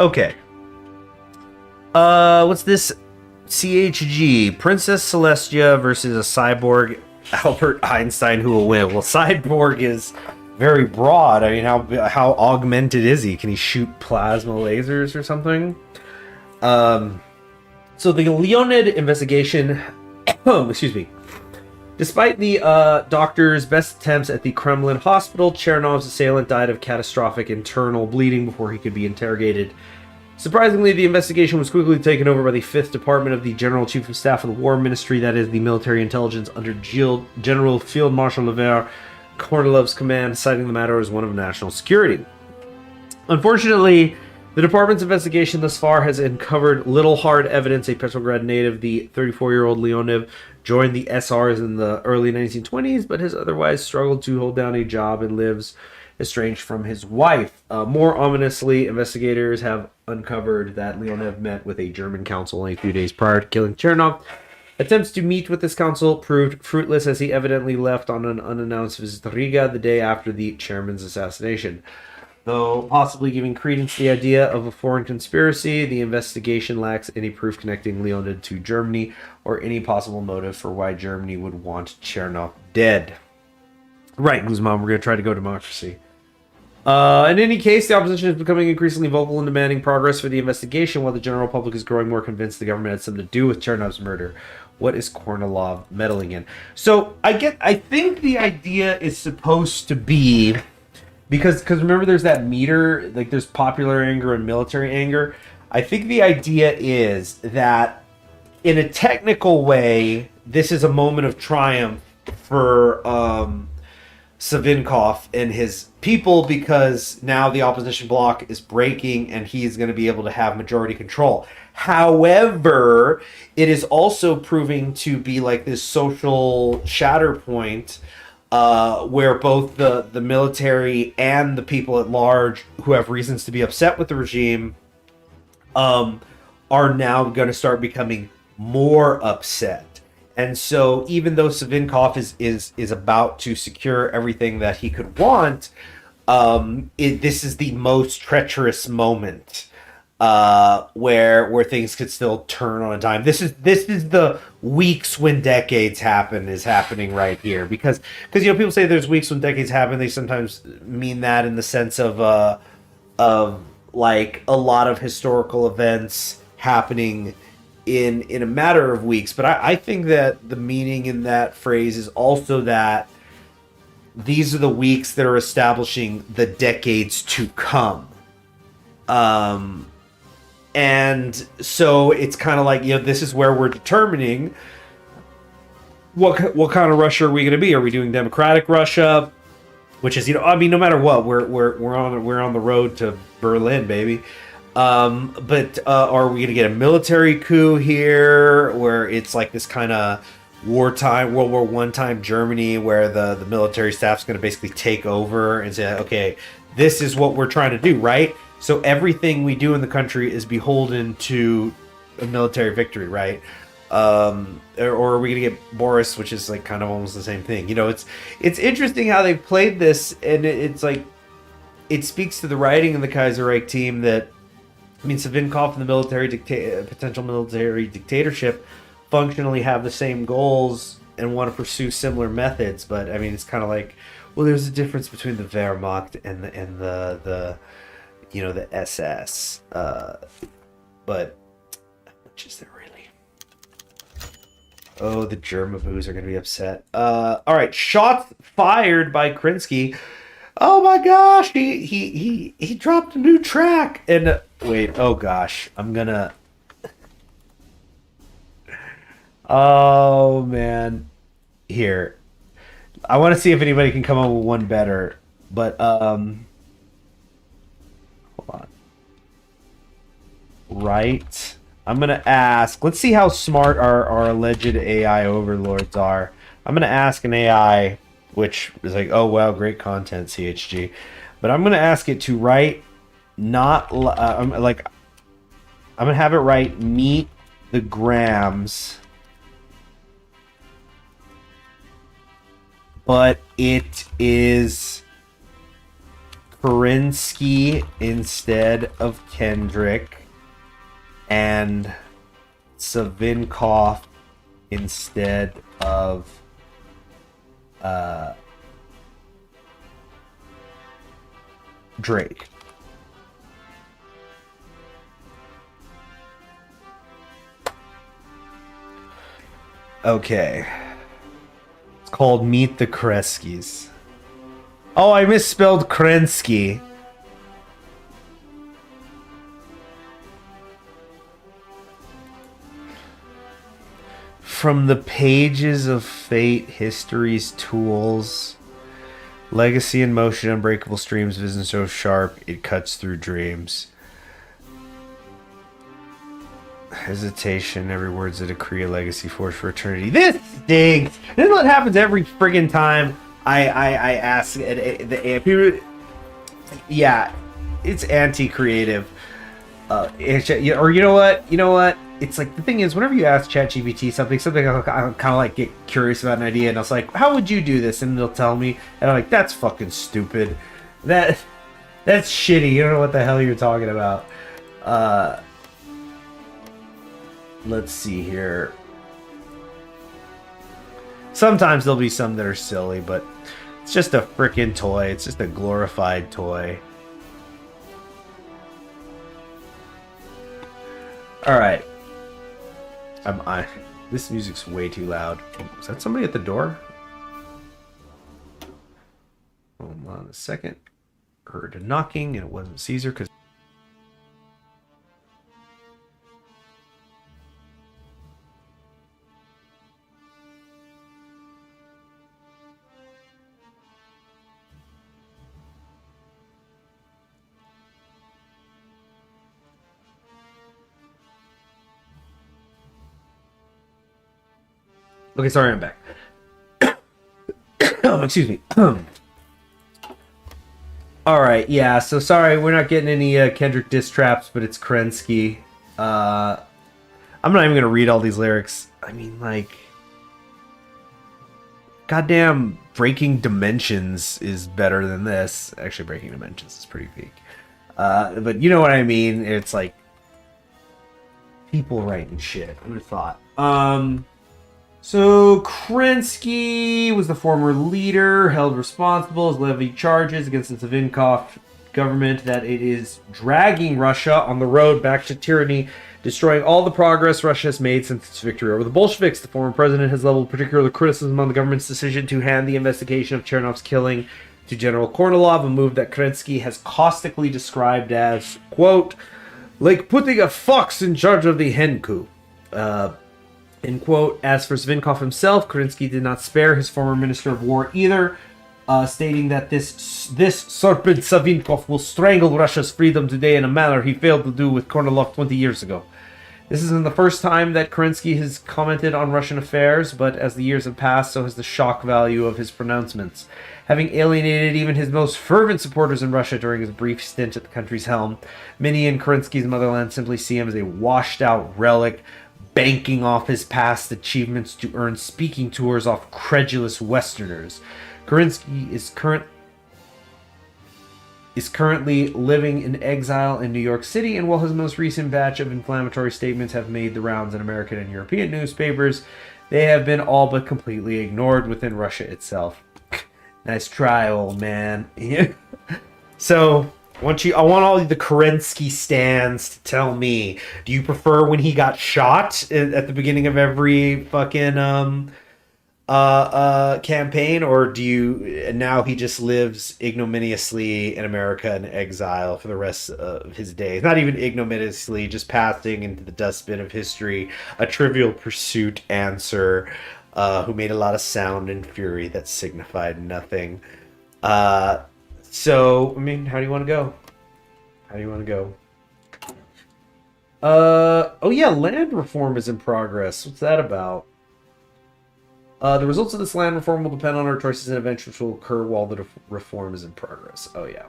Okay. What's this? CHG, Princess Celestia versus a cyborg Albert Einstein, who will win? Well, cyborg is very broad. I mean, how augmented is he? Can he shoot plasma lasers or something? So the Leonid investigation, excuse me. Despite the doctor's best attempts at the Kremlin hospital, Chernov's assailant died of catastrophic internal bleeding before he could be interrogated. Surprisingly, the investigation was quickly taken over by the 5th Department of the General Chief of Staff of the War Ministry, that is, the military intelligence under General Field Marshal Lever Kornilov's command, citing the matter as one of national security. Unfortunately, the department's investigation thus far has uncovered little hard evidence. A Petrograd native, the 34-year-old Leonid, joined the SRs in the early 1920s, but has otherwise struggled to hold down a job and lives estranged from his wife. More ominously, investigators have uncovered that Leonid met with a German consul only a few days prior to killing Chernov. Attempts to meet with this consul proved fruitless, as he evidently left on an unannounced visit to Riga the day after the chairman's assassination. Though possibly giving credence to the idea of a foreign conspiracy, the investigation lacks any proof connecting Leonid to Germany or any possible motive for why Germany would want Chernov dead. Right, Guzman, we're going to try to go democracy. In any case, the opposition is becoming increasingly vocal and demanding progress for the investigation, while the general public is growing more convinced the government had something to do with Chernov's murder. What is Kornilov meddling in? So I think the idea is supposed to be, because remember there's that meter, like there's popular anger and military anger. I think the idea is that in a technical way, this is a moment of triumph for Savinkov and his people, because now the opposition bloc is breaking and he is going to be able to have majority control. However, it is also proving to be like this social shatter point, where both the military and the people at large who have reasons to be upset with the regime are now going to start becoming more upset. And so, even though Savinkov is about to secure everything that he could want, this is the most treacherous moment, where things could still turn on a dime. This is the weeks when decades happen is happening right here, because people say there's weeks when decades happen. They sometimes mean that in the sense of like a lot of historical events happening in a matter of weeks. But I think that the meaning in that phrase is also that these are the weeks that are establishing the decades to come. And so it's kind of like, this is where we're determining what kind of Russia are we going to be. Are we doing democratic Russia, which is, no matter what, we're on the road to Berlin, baby. But are we going to get a military coup here, where it's like this kind of wartime, World War I time Germany, where the military staff's going to basically take over and say, okay, this is what we're trying to do, right? So everything we do in the country is beholden to a military victory, right? Or are we going to get Boris, which is like kind of almost the same thing? It's interesting how they've played this, and it's like, it speaks to the writing of the Kaiserreich team that, Savinkov and the potential military dictatorship functionally have the same goals and want to pursue similar methods, but it's kind of like, well, there's a difference between the Wehrmacht and the SS, but which is there really? Oh, the Germaboos are going to be upset. All right, shots fired by Krinsky. Oh my gosh, he dropped a new track. And wait, oh gosh, I'm gonna. Oh man, here. I want to see if anybody can come up with one better, but hold on. Right, I'm gonna ask. Let's see how smart our alleged AI overlords are. I'm gonna ask an AI, which is like, oh wow, great content, CHG. But I'm gonna ask it to write, I'm gonna have it write meet the grams, but it is Kerensky instead of Kendrick, and Savinkov instead of Drake. Okay. It's called Meet the Kresskys. Oh, I misspelled Krensky. From the pages of fate, history's tools, legacy in motion, unbreakable streams, vision so sharp it cuts through dreams. Hesitation, every word's a decree, a legacy force for eternity. This stinks. This is what happens every friggin' time I ask the people. Yeah, it's anti-creative. Or you know what? It's like, the thing is, whenever you ask ChatGPT something I kind of like get curious about an idea, and I was like, how would you do this? And they'll tell me, and I'm like, that's fucking stupid. That's shitty. You don't know what the hell you're talking about. Let's see here. Sometimes there'll be some that are silly, but it's just a freaking toy. It's just a glorified toy. All right. This music's way too loud. Is that somebody at the door? Hold on a second. Heard a knocking, and it wasn't Caesar because. Okay, sorry, I'm back. Oh, excuse me. All right, yeah. So sorry, we're not getting any Kendrick diss traps, but it's Kerensky. I'm not even gonna read all these lyrics. I mean, like, goddamn, Breaking Dimensions is better than this. Actually, Breaking Dimensions is pretty peak. But you know what I mean? It's like people writing shit. Who'd have thought? So Kerensky was the former leader, held responsible, has levied charges against the Savinkov government that it is dragging Russia on the road back to tyranny, destroying all the progress Russia has made since its victory over the Bolsheviks. The former president has leveled particular criticism on the government's decision to hand the investigation of Chernov's killing to General Kornilov, a move that Kerensky has caustically described as, quote, like putting a fox in charge of the hen coop. End quote. As for Savinkov himself, Kerensky did not spare his former Minister of War either, stating that this serpent Savinkov will strangle Russia's freedom today in a manner he failed to do with Kornilov 20 years ago. This isn't the first time that Kerensky has commented on Russian affairs, but as the years have passed, so has the shock value of his pronouncements. Having alienated even his most fervent supporters in Russia during his brief stint at the country's helm, many in Kerensky's motherland simply see him as a washed-out relic, banking off his past achievements to earn speaking tours off credulous Westerners. Kerensky is currently living in exile in New York City, and while his most recent batch of inflammatory statements have made the rounds in American and European newspapers, they have been all but completely ignored within Russia itself. Nice try, old man. So, I want all the Kerensky stands to tell me, do you prefer when he got shot at the beginning of every fucking campaign, or do you now he just lives ignominiously in America in exile for the rest of his days? Not even ignominiously, just passing into the dustbin of history. A Trivial Pursuit answer, who made a lot of sound and fury that signified nothing. So, I mean, how do you want to go? How do you want to go? Oh yeah, land reform is in progress. What's that about? The results of this land reform will depend on our choices and events which will occur while the reform is in progress. Oh yeah.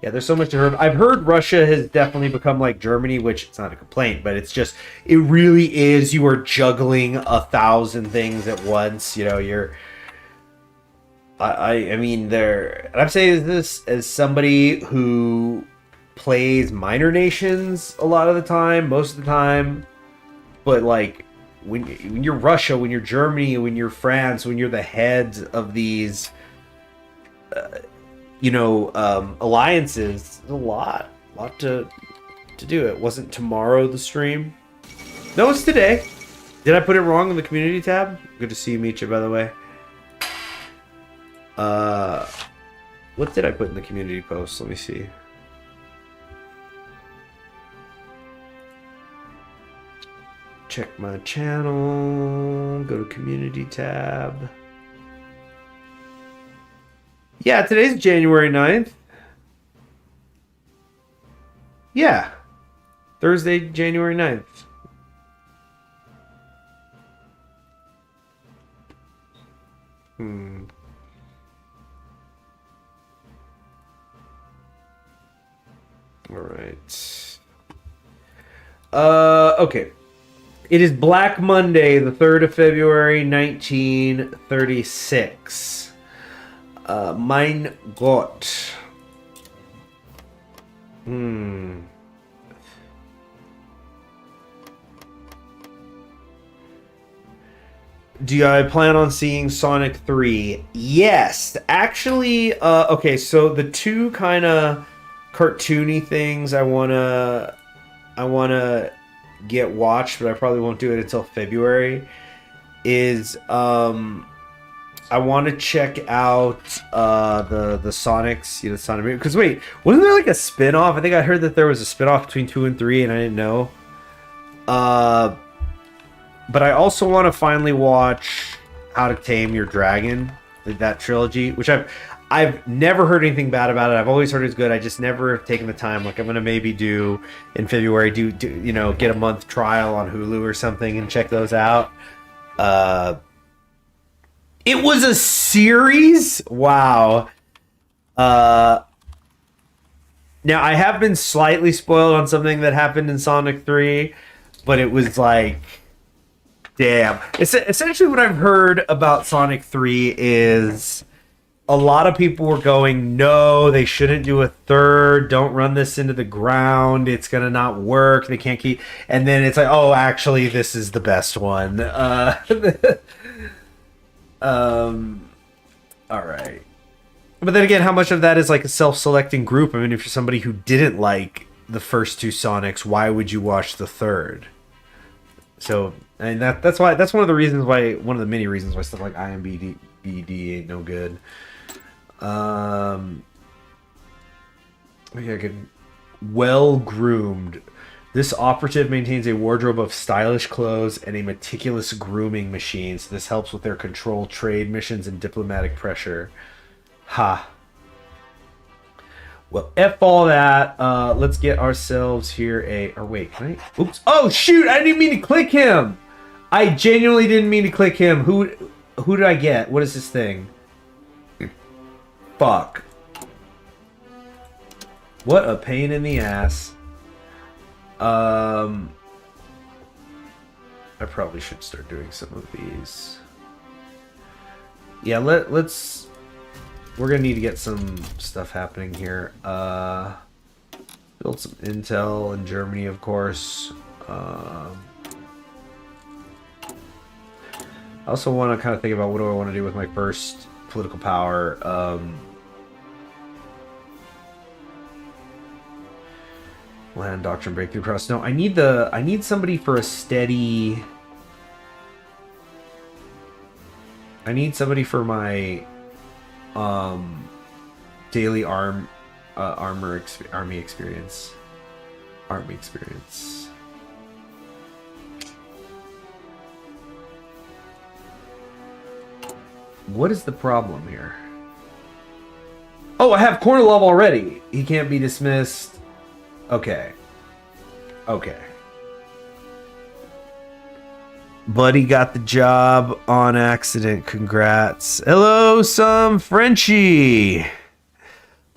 Yeah, there's so much to hear. I've heard Russia has definitely become like Germany, which it's not a complaint, but it's just, it really is, you are juggling 1,000 things at once. You know, I mean, and I'm saying this as somebody who plays minor nations a lot of the time, most of the time, but like when you're Russia, when you're Germany, when you're France, when you're the heads of these, alliances, there's a lot to do. It wasn't tomorrow the stream. No, it's today. Did I put it wrong in the community tab? Good to see you, Micha, by the way. What did I put in the community post? Let me see. Check my channel. Go to community tab. Yeah, today's January 9th. Yeah. Thursday, January 9th. All right. Okay. It is Black Monday, the 3rd of February, 1936. Mein Gott. Do I plan on seeing Sonic 3? Yes. Actually, okay, so the two kind of cartoony things I wanna get watched, but I probably won't do it until February, is I want to check out the Sonics, Sonic, because wait, wasn't there like a spin-off? I think I heard that there was a spin-off between 2 and 3 and I didn't know. But I also want to finally watch How to Tame Your Dragon, that trilogy, which I've never heard anything bad about it. I've always heard it's good. I just never have taken the time. Like, I'm going to maybe do in February, get a month trial on Hulu or something and check those out. It was a series? Wow. Now, I have been slightly spoiled on something that happened in Sonic 3, but it was like, damn. Essentially, what I've heard about Sonic 3 is a lot of people were going, no, they shouldn't do a third. Don't run this into the ground. It's going to not work. They can't keep... And then it's like, oh, actually, this is the best one. All right. But then again, how much of that is like a self-selecting group? I mean, if you're somebody who didn't like the first two Sonics, why would you watch the third? So, and that's one of the many reasons why stuff like IMDb ain't no good. Yeah, good. Well-groomed. This operative maintains a wardrobe of stylish clothes and a meticulous grooming machine. So this helps with their control, trade missions, and diplomatic pressure. Ha. Well, F all that. Let's get ourselves here wait. Oops. Oh, shoot. I didn't mean to click him. I genuinely didn't mean to click him. Who did I get? What is this thing? Fuck. What a pain in the ass. I probably should start doing some of these. Yeah, let's... We're gonna need to get some stuff happening here. Build some intel in Germany, of course. I also want to kind of think about what do I want to do with my first political power. Land doctrine breakthrough cross. No, I need somebody for a steady. I need somebody for my daily army experience. What is the problem here? Oh, I have Kornilov already. He can't be dismissed. Okay. Buddy got the job on accident. Congrats. Hello, some Frenchie.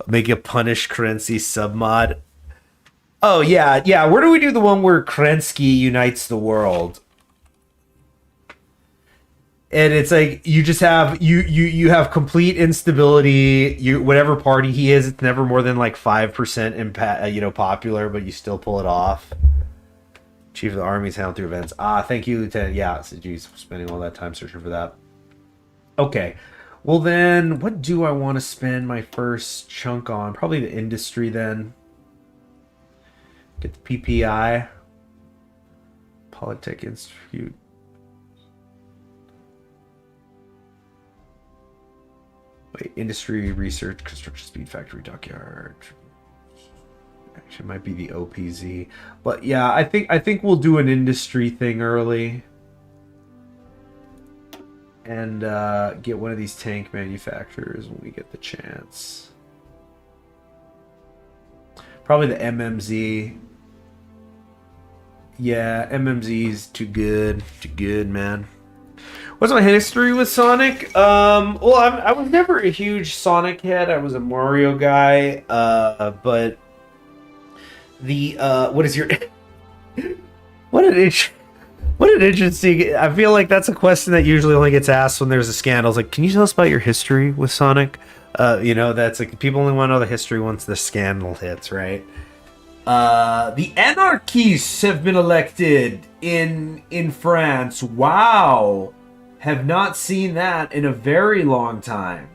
Make a punish Kerensky submod. Oh, yeah. Where do we do the one where Kerensky unites the world? And it's like you just have you have complete instability. Whatever party he is, it's never more than like 5% impact, popular, but you still pull it off. Chief of the Army's hound through events. Thank you, Lieutenant. Yeah, so geez, spending all that time searching for that. Okay, well then, what do I want to spend my first chunk on? Probably the industry then. Get the PPI. Polytech Institute. Wait, industry, research, construction speed, factory, dockyard. Actually, might be the OPZ, but yeah, I think we'll do an industry thing early, and get one of these tank manufacturers when we get the chance. Probably the MMZ. Yeah, MMZ's too good, man. What's my history with Sonic? Well, I was never a huge Sonic head. I was a Mario guy. But the what is your what an interesting. I feel like that's a question that usually only gets asked when there's a scandal. It's like, can you tell us about your history with Sonic? That's like people only want to know the history once the scandal hits, right? The anarchists have been elected in France. Wow. Have not seen that in a very long time.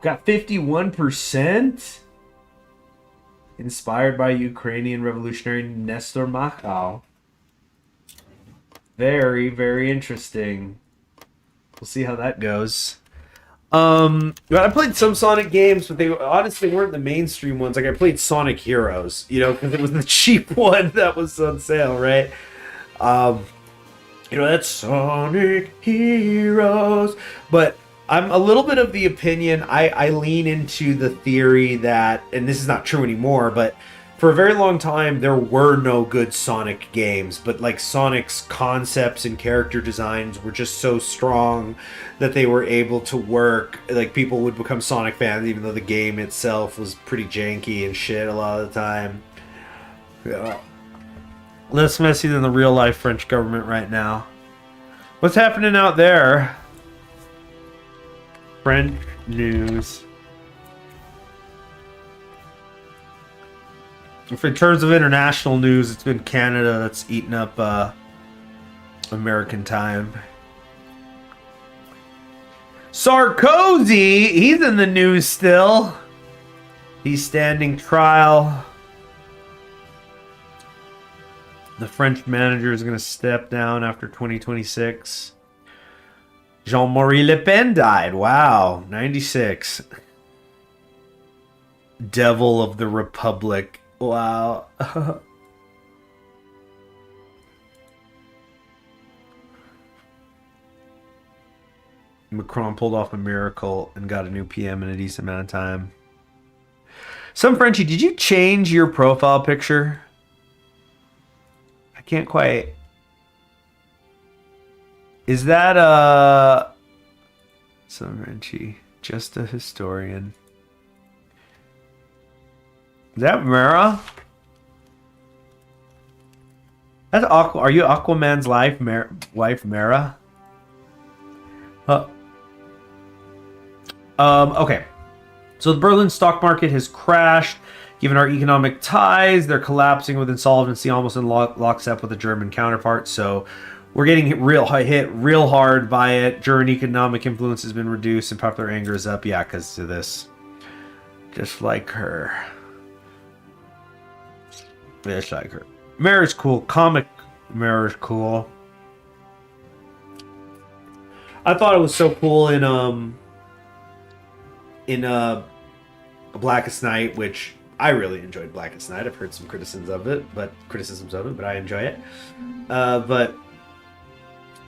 Got 51%. Inspired by Ukrainian revolutionary Nestor Machal. Very, very interesting. We'll see how that goes. I played some Sonic games, but they honestly weren't the mainstream ones. Like I played Sonic Heroes, because it was the cheap one that was on sale, right? That's Sonic Heroes. But I'm a little bit of the opinion, I lean into the theory that, and this is not true anymore, but for a very long time there were no good Sonic games, but like Sonic's concepts and character designs were just so strong that they were able to work. Like people would become Sonic fans even though the game itself was pretty janky and shit a lot of the time. Yeah. Less messy than the real life French government right now. What's happening out there? French news. If in terms of international news, it's been Canada that's eaten up American time. Sarkozy, he's in the news still. He's standing trial. The French manager is going to step down after 2026. Jean-Marie Le Pen died. Wow, 96. Devil of the Republic. Wow. Macron pulled off a miracle and got a new PM in a decent amount of time. Some Frenchie, did you change your profile picture? I can't quite. Is that some Frenchie? Just a historian. Is that Mara? That's Aqua. Are you Aquaman's wife, Mara? Okay. So the Berlin stock market has crashed. Given our economic ties, they're collapsing with insolvency almost in lockstep with the German counterpart. So we're getting hit real hard by it. German economic influence has been reduced and popular anger is up. Yeah, because of this. Just like her. Just like her. Mara's cool. Comic Mara's cool. I thought it was so cool in Blackest Night, which I really enjoyed Blackest Night. I've heard some criticisms of it, but I enjoy it. But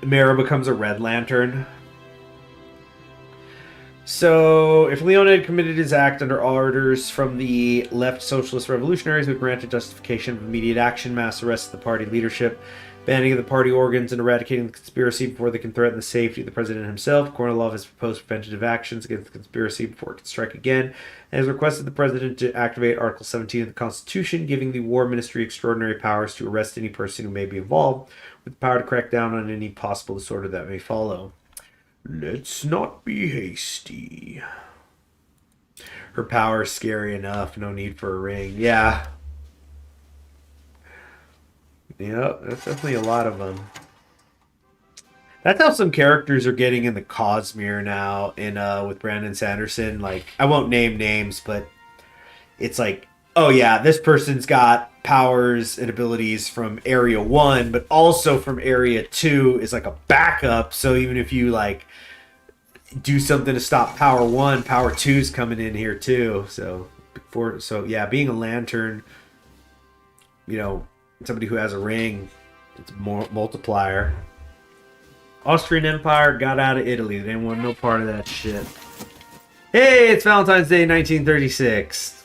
Mara becomes a Red Lantern. So, if Leon had committed his act under orders from the left socialist revolutionaries who granted justification of immediate action, mass arrest of the party leadership, banning of the party organs, and eradicating the conspiracy before they can threaten the safety of the president himself, Kornilov has proposed preventative actions against the conspiracy before it can strike again, and has requested the president to activate Article 17 of the Constitution, giving the War Ministry extraordinary powers to arrest any person who may be involved, with the power to crack down on any possible disorder that may follow. Let's not be hasty. Her power is scary enough. No need for a ring. Yeah. Yeah, that's definitely a lot of them. That's how some characters are getting in the Cosmere now in with Brandon Sanderson. Like, I won't name names, but it's like, oh yeah, this person's got powers and abilities from Area 1, but also from Area 2 is like a backup. So even if you like do something to stop Power 1, Power 2's coming in here too. So yeah, being a Lantern, you know, somebody who has a ring, it's more multiplier. Austrian Empire got out of Italy. They didn't want no part of that shit. Hey, it's Valentine's Day 1936.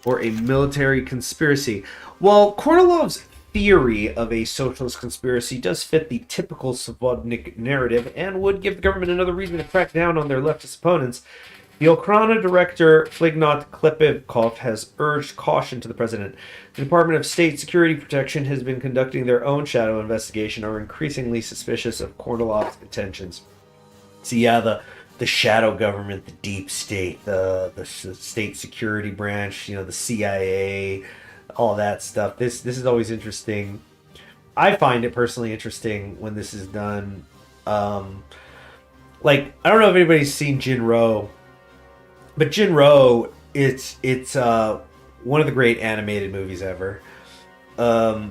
Or a military conspiracy. Well, Kornilov's theory of a socialist conspiracy does fit the typical Svobodnik narrative and would give the government another reason to crack down on their leftist opponents. The Okhrana director, Flignot Klepivkov, has urged caution to the president. The Department of State Security Protection has been conducting their own shadow investigation and are increasingly suspicious of Kornilov's intentions. So yeah, the shadow government, the deep state, the state security branch, you know, the CIA, all that stuff. This is always interesting. I find it personally interesting when this is done. Like, I don't know if anybody's seen Jinro, but Jinro, it's one of the great animated movies ever. I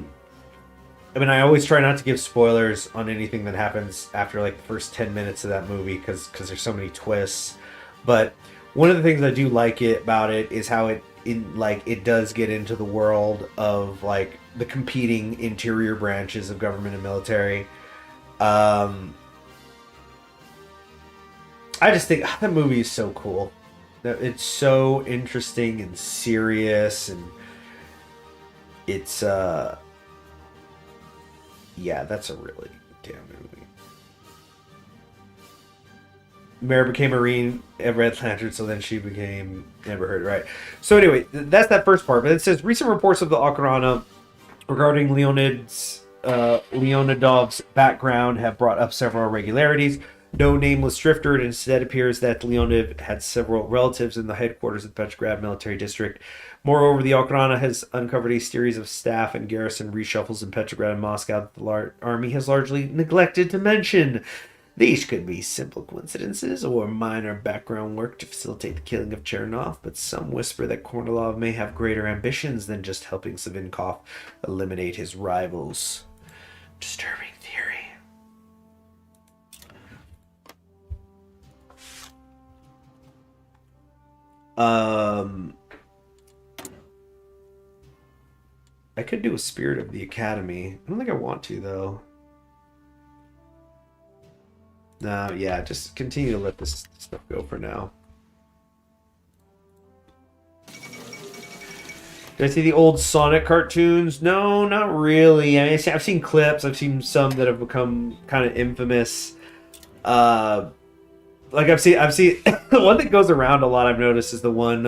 mean, I always try not to give spoilers on anything that happens after like the first 10 minutes of that movie because there's so many twists. But one of the things I do like about it is how in like it does get into the world of like the competing interior branches of government and military. I just think that movie is so cool. It's so interesting and serious, and it's yeah, that's a really damn movie. Mara became Marine at Red Lantern, so then she became never heard, right? So anyway, that's that first part. But it says recent reports of the Ocarina regarding Leonidov's background have brought up several irregularities. No nameless drifter. It instead appears that Leonid had several relatives in the headquarters of the Petrograd military district. Moreover, the Ocarina has uncovered a series of staff and garrison reshuffles in Petrograd and Moscow that the army has largely neglected to mention. These could be simple coincidences or minor background work to facilitate the killing of Chernov, but some whisper that Kornilov may have greater ambitions than just helping Savinkov eliminate his rivals. Disturbing theory. I could do a Spirit of the Academy. I don't think I want to, though. No, yeah, just continue to let this stuff go for now. Did I see the old Sonic cartoons? No, not really. I mean, I've seen clips. I've seen some that have become kind of infamous. Like I've seen the one that goes around a lot. I've noticed is the one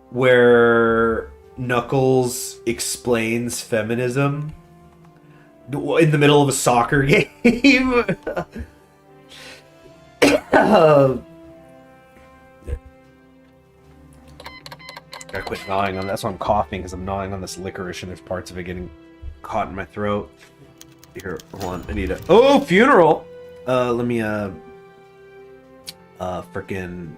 where Knuckles explains feminism in the middle of a soccer game. Gotta quit gnawing on that. That's why I'm coughing, because I'm gnawing on this licorice and there's parts of it getting caught in my throat. Here, hold on. I need a... Oh, funeral! Let me, frickin'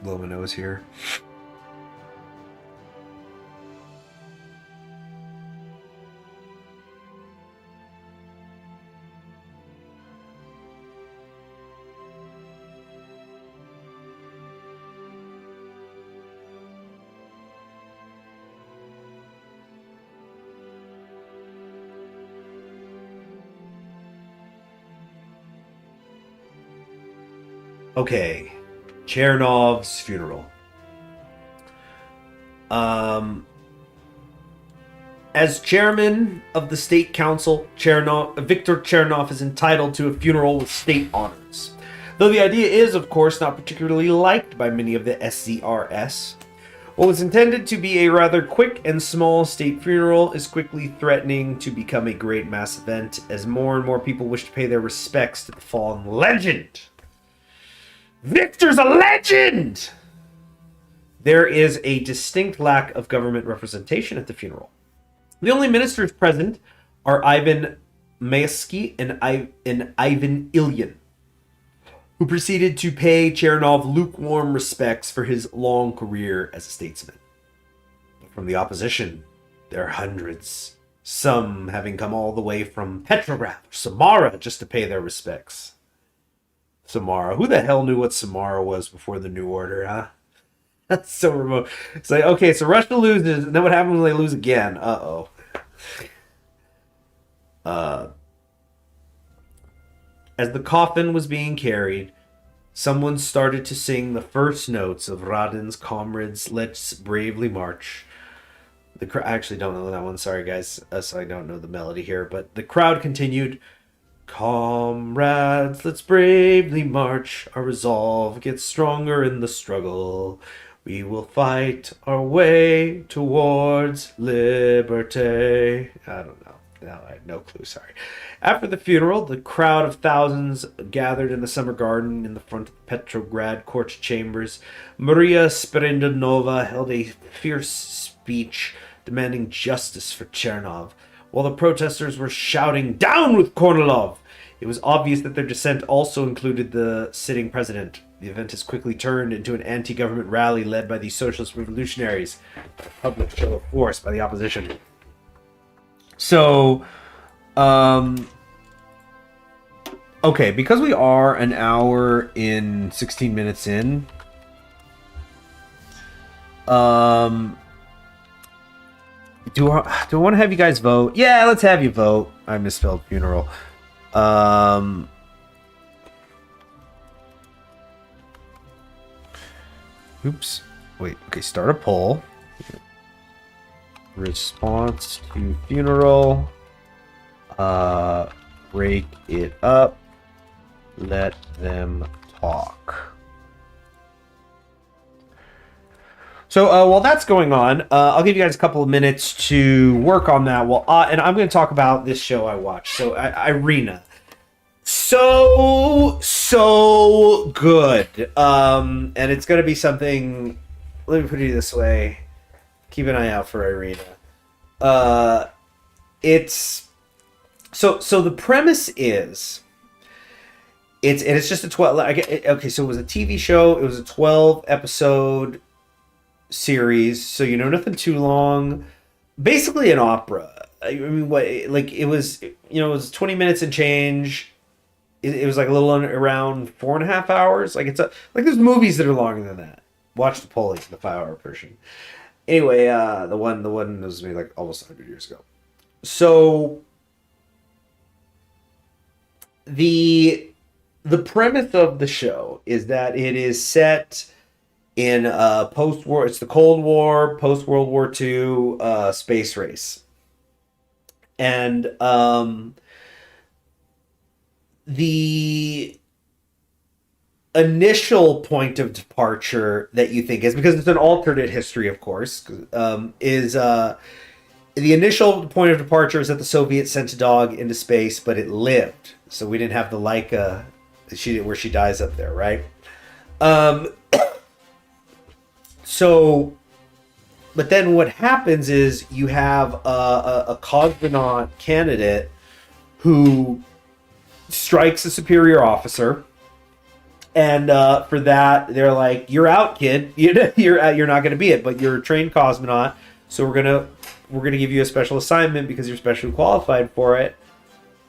blow my nose here. Okay, Chernov's funeral. As chairman of the state council, Viktor Chernov is entitled to a funeral with state honors. Though the idea is, of course, not particularly liked by many of the SCRS. What was intended to be a rather quick and small state funeral is quickly threatening to become a great mass event as more and more people wish to pay their respects to the fallen legend. Victor's a legend! There is a distinct lack of government representation at the funeral. The only ministers present are Ivan Maysky and Ivan Ilyin, who proceeded to pay Chernov lukewarm respects for his long career as a statesman. But from the opposition, there are hundreds, some having come all the way from Petrograd or Samara just to pay their respects. Samara. Who the hell knew what Samara was before the New Order, huh? That's so remote. It's like, okay, so Russia loses, and then what happens when they lose again? Uh-oh. As the coffin was being carried, someone started to sing the first notes of Radin's Comrades, Let's Bravely March. I actually don't know that one. Sorry, guys. So I don't know the melody here. But the crowd continued, Comrades, let's bravely march. Our resolve gets stronger in the struggle. We will fight our way towards liberty. I don't know. No, I have no clue, sorry. After the funeral, the crowd of thousands gathered in the summer garden in the front of the Petrograd court chambers. Maria Spiridonova held a fierce speech demanding justice for Chernov, while the protesters were shouting, "Down with Kornilov!" It was obvious that their dissent also included the sitting president. The event has quickly turned into an anti-government rally led by the socialist revolutionaries, a public show of force by the opposition. So, Okay, because we are an hour in 16 minutes in, do I want to have you guys vote? Yeah, let's have you vote. I misspelled funeral. Oops. Wait. Okay. Start a poll. Response to funeral. Break it up. Let them talk. So while that's going on, I'll give you guys a couple of minutes to work on that. Well, and I'm going to talk about this show I watched. So Irina, so good, and it's going to be something. Let me put it this way: keep an eye out for Irina. It's so the premise is. It's just a 12. Okay, so it was a TV show. It was a 12 episode series, so nothing too long. Basically an opera. I mean, what, like, it was, it was 20 minutes and change. It was like a little around 4.5 hours. Like, there's movies that are longer than that. Watch the Pulley, the 5-hour version. Anyway, the one was made like almost 100 years ago. So the premise of the show is that it is set in post-war. It's the Cold War, post-World War II space race. And the initial point of departure that you think is, because it's an alternate history, of course, is the initial point of departure is that the Soviets sent a dog into space, but it lived. So we didn't have the Laika where she dies up there, right? So, but then what happens is you have a cosmonaut candidate who strikes a superior officer, and for that they're like, "You're out, kid. You're not going to be it, but you're a trained cosmonaut, so we're gonna give you a special assignment because you're specially qualified for it.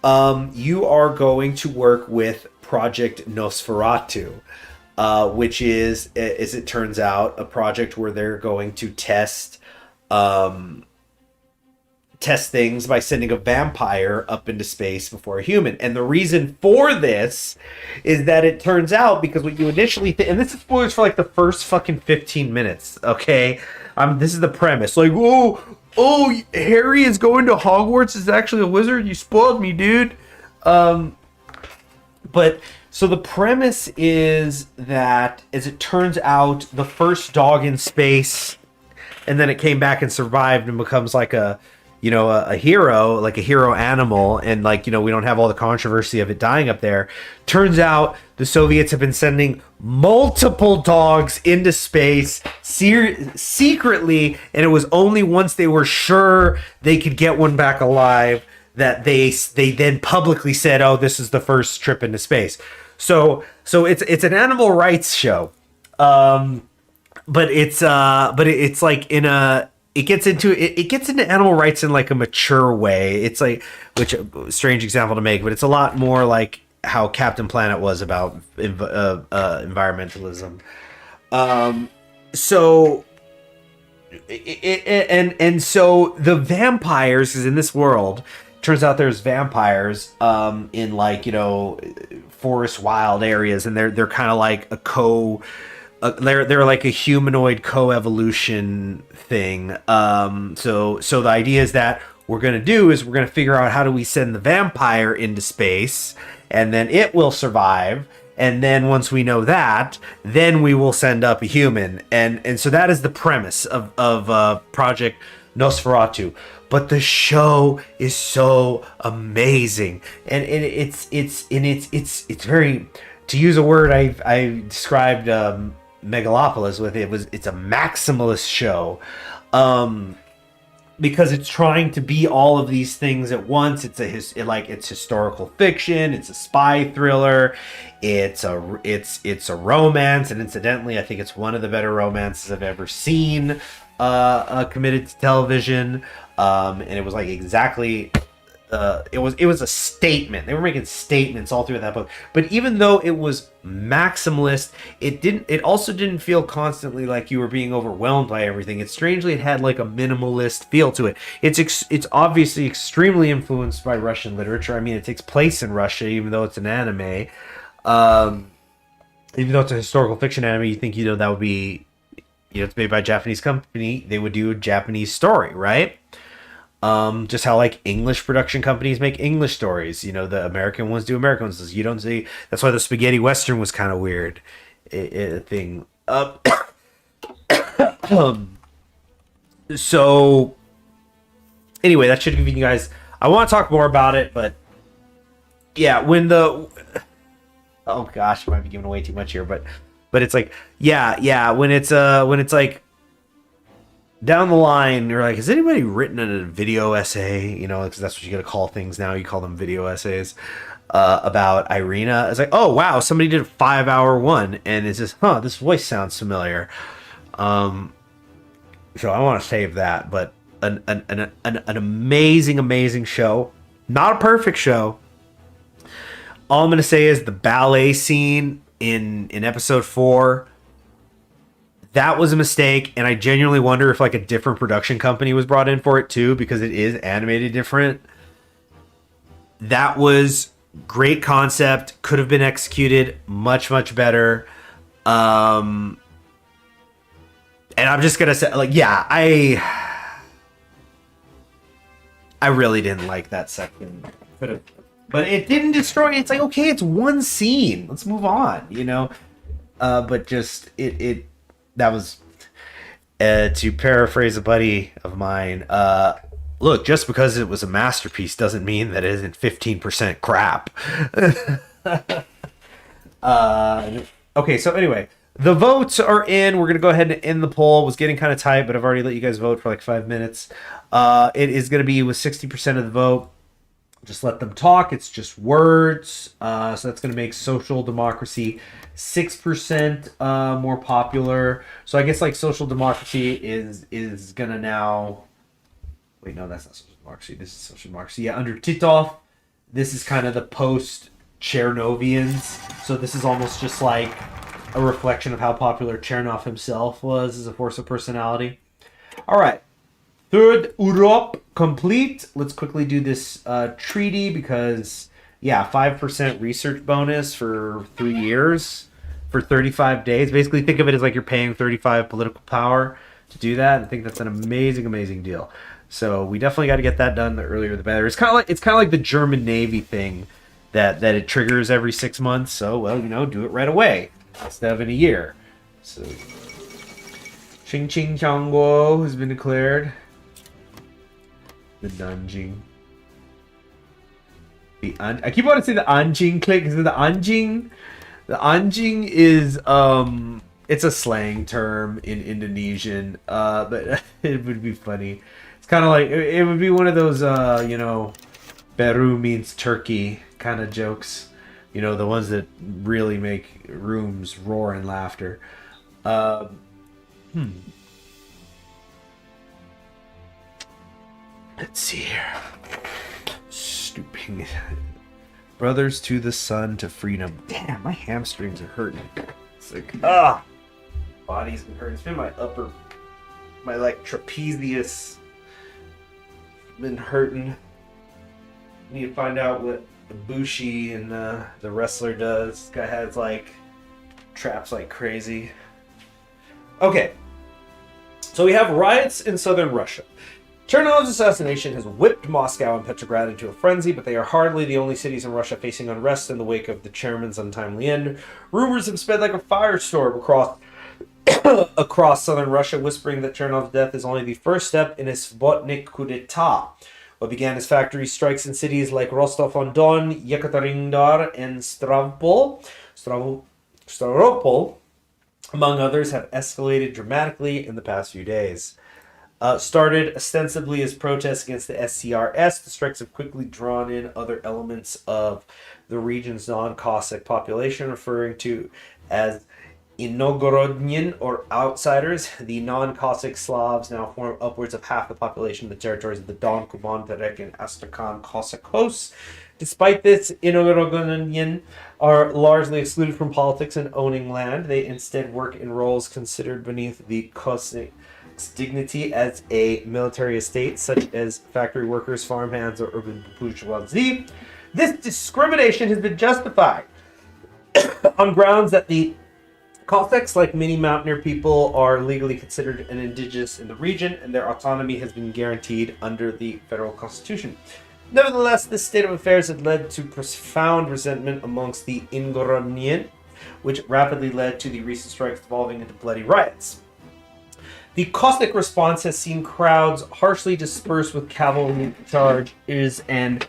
You are going to work with Project Nosferatu." Which is, as it turns out, a project where they're going to test things by sending a vampire up into space before a human. And the reason for this is that it turns out, because what you initially think, and this is spoilers for like the first fucking 15 minutes, okay? This is the premise. Like, oh, Harry is going to Hogwarts, is actually a wizard? You spoiled me, dude. But so the premise is that, as it turns out, the first dog in space, and then it came back and survived and becomes like a hero, like a hero animal, and like, we don't have all the controversy of it dying up there. Turns out the Soviets have been sending multiple dogs into space secretly, and it was only once they were sure they could get one back alive that they then publicly said, "Oh, this is the first trip into space." So it's an animal rights show, but it's like it gets into animal rights in like a mature way. It's like, which strange example to make, but it's a lot more like how Captain Planet was about environmentalism. So so the vampires is in this world. Turns out there's vampires in like, forest wild areas, and they're kind of like they're like a humanoid co-evolution thing. So the idea is that we're going to figure out how do we send the vampire into space, and then it will survive. And then once we know that, then we will send up a human. And so that is the premise of Project Nosferatu. But the show is so amazing, and it's very, to use a word I described Megalopolis with, it's a maximalist show, because it's trying to be all of these things at once. It's historical fiction, it's a spy thriller, it's a romance, and incidentally, I think it's one of the better romances I've ever seen committed to television. And it was like exactly it was a statement. They were making statements all through that book. But even though it was maximalist, it also didn't feel constantly like you were being overwhelmed by everything. It had like a minimalist feel to it. It's obviously extremely influenced by Russian literature. I mean, it takes place in Russia, even though it's an anime. Even though it's a historical fiction anime, you think that would be, it's made by a Japanese company. They would do a Japanese story, right? Just how like English production companies make English stories. The American ones do American ones. You don't see. That's why the spaghetti western was kind of weird, thing. So anyway, that should give you guys. I want to talk more about it, but yeah, oh gosh, I might be giving away too much here, but it's like when it's like. Down the line, you're like, has anybody written a video essay? Because that's what you got to call things now. You call them video essays about Irina. It's like, oh, wow, somebody did a 5-hour one. And it's just, this voice sounds familiar. So I want to save that. But an amazing, amazing show. Not a perfect show. All I'm going to say is the ballet scene in episode 4. That was a mistake, and I genuinely wonder if like a different production company was brought in for it too, because it is animated different. That was great concept, could have been executed much, much better. And I'm just gonna say, like, yeah, I really didn't like that section. But it didn't destroy it. It's like, okay, it's one scene. Let's move on, But just that was, to paraphrase a buddy of mine, look, just because it was a masterpiece doesn't mean that it isn't 15% crap. Okay, so anyway, the votes are in. We're going to go ahead and end the poll. It was getting kind of tight, but I've already let you guys vote for like 5 minutes. It is going to be with 60% of the vote. Just let them talk. It's just words. So that's going to make social democracy 6% more popular. So I guess like social democracy is going to now... Wait, no, that's not social democracy. This is social democracy. Yeah, under Titov, this is kind of the post-Chernovians. So this is almost just like a reflection of how popular Chernov himself was as a force of personality. All right. Third Europe complete. Let's quickly do this treaty because, yeah, 5% research bonus for 3 years for 35 days. Basically, think of it as like you're paying 35 political power to do that. I think that's an amazing, amazing deal. So we definitely got to get that done. The earlier, the better. It's kind of like the German Navy thing that it triggers every 6 months. So, well, do it right away instead of in a year. So, Ching Ching Changguo has been declared. The Nanjing. I keep wanting to say the Anjing click. Is it the Anjing? The Anjing is it's a slang term in Indonesian. But it would be funny. It's kind of like it would be one of those Peru means Turkey kind of jokes. The ones that really make rooms roar in laughter. Let's see here. Stooping. Brothers to the sun, to freedom. Damn, my hamstrings are hurting. It's like, body's been hurting. It's been my like trapezius been hurting. Need to find out what Ibushi and the wrestler does. This guy has like traps like crazy. Okay. So we have riots in southern Russia. Chernov's assassination has whipped Moscow and Petrograd into a frenzy, but they are hardly the only cities in Russia facing unrest in the wake of the chairman's untimely end. Rumors have spread like a firestorm across southern Russia, whispering that Chernov's death is only the first step in his Subotnik coup d'etat. What began as factory strikes in cities like Rostov-on-Don, Yekaterinodar, and Stavropol, among others, have escalated dramatically in the past few days. Started ostensibly as protests against the SCRS, the strikes have quickly drawn in other elements of the region's non-Cossack population, referring to as Inogorodnyan, or outsiders. The non-Cossack Slavs now form upwards of half the population of the territories of the Don, Kuban, Terek, and Astrakhan Cossack hosts. Despite this, Inogorodnyan are largely excluded from politics and owning land. They instead work in roles considered beneath the Cossacks' dignity as a military estate, such as factory workers, farmhands, or urban bourgeoisie. This discrimination has been justified on grounds that the Cossacks, like many mountaineer people, are legally considered an indigenous in the region, and their autonomy has been guaranteed under the federal constitution. Nevertheless, this state of affairs had led to profound resentment amongst the Ingorodnyan, which rapidly led to the recent strikes evolving into bloody riots. The Cossack response has seen crowds harshly dispersed with cavalry charges and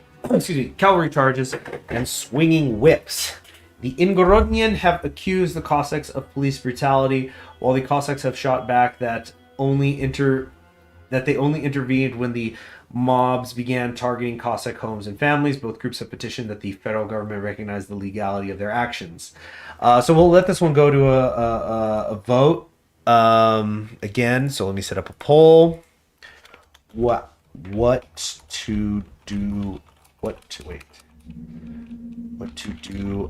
swinging whips. The Ingorodnyan have accused the Cossacks of police brutality, while the Cossacks have shot back that they only intervened when the mobs began targeting Cossack homes and families. Both groups have petitioned that the federal government recognize the legality of their actions. So we'll let this one go to a vote again. So let me set up a poll. What to do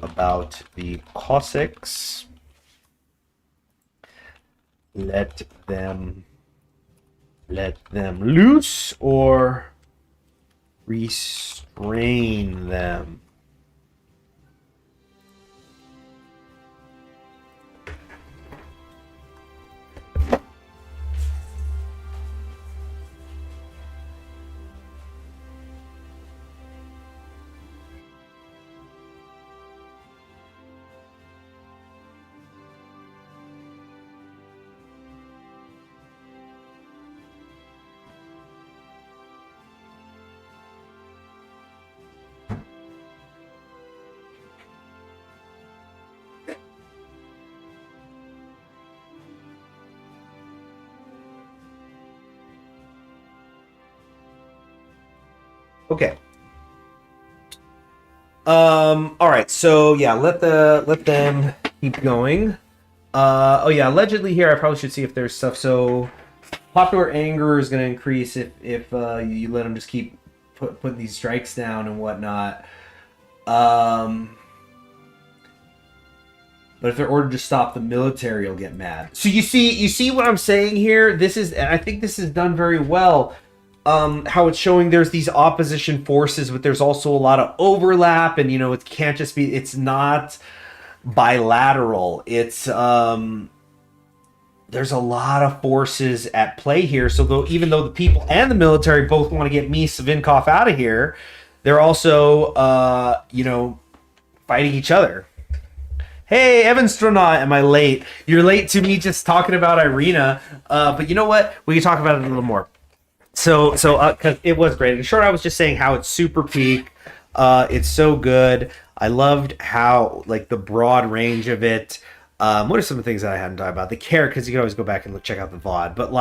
about the Cossacks? Let them loose or restrain them? Okay. All right. So yeah, let them keep going. Oh yeah. Allegedly here, I probably should see if there's stuff. So popular anger is going to increase if you let them just keep putting these strikes down and whatnot. But if they're ordered to stop, the military will get mad. So you see what I'm saying here? I think this is done very well. How it's showing there's these opposition forces, but there's also a lot of overlap, and it can't just be. It's not bilateral. It's there's a lot of forces at play here. So even though the people and the military both want to get Savinkov out of here, they're also fighting each other. Hey, Evan Stronot, am I late? You're late to me just talking about Irina. But you know what? We can talk about it a little more. So, because it was great. In short, I was just saying how it's super peak. It's so good. I loved how, the broad range of it. What are some of the things that I hadn't talked about? The characters, you can always go back and check out the VOD. But,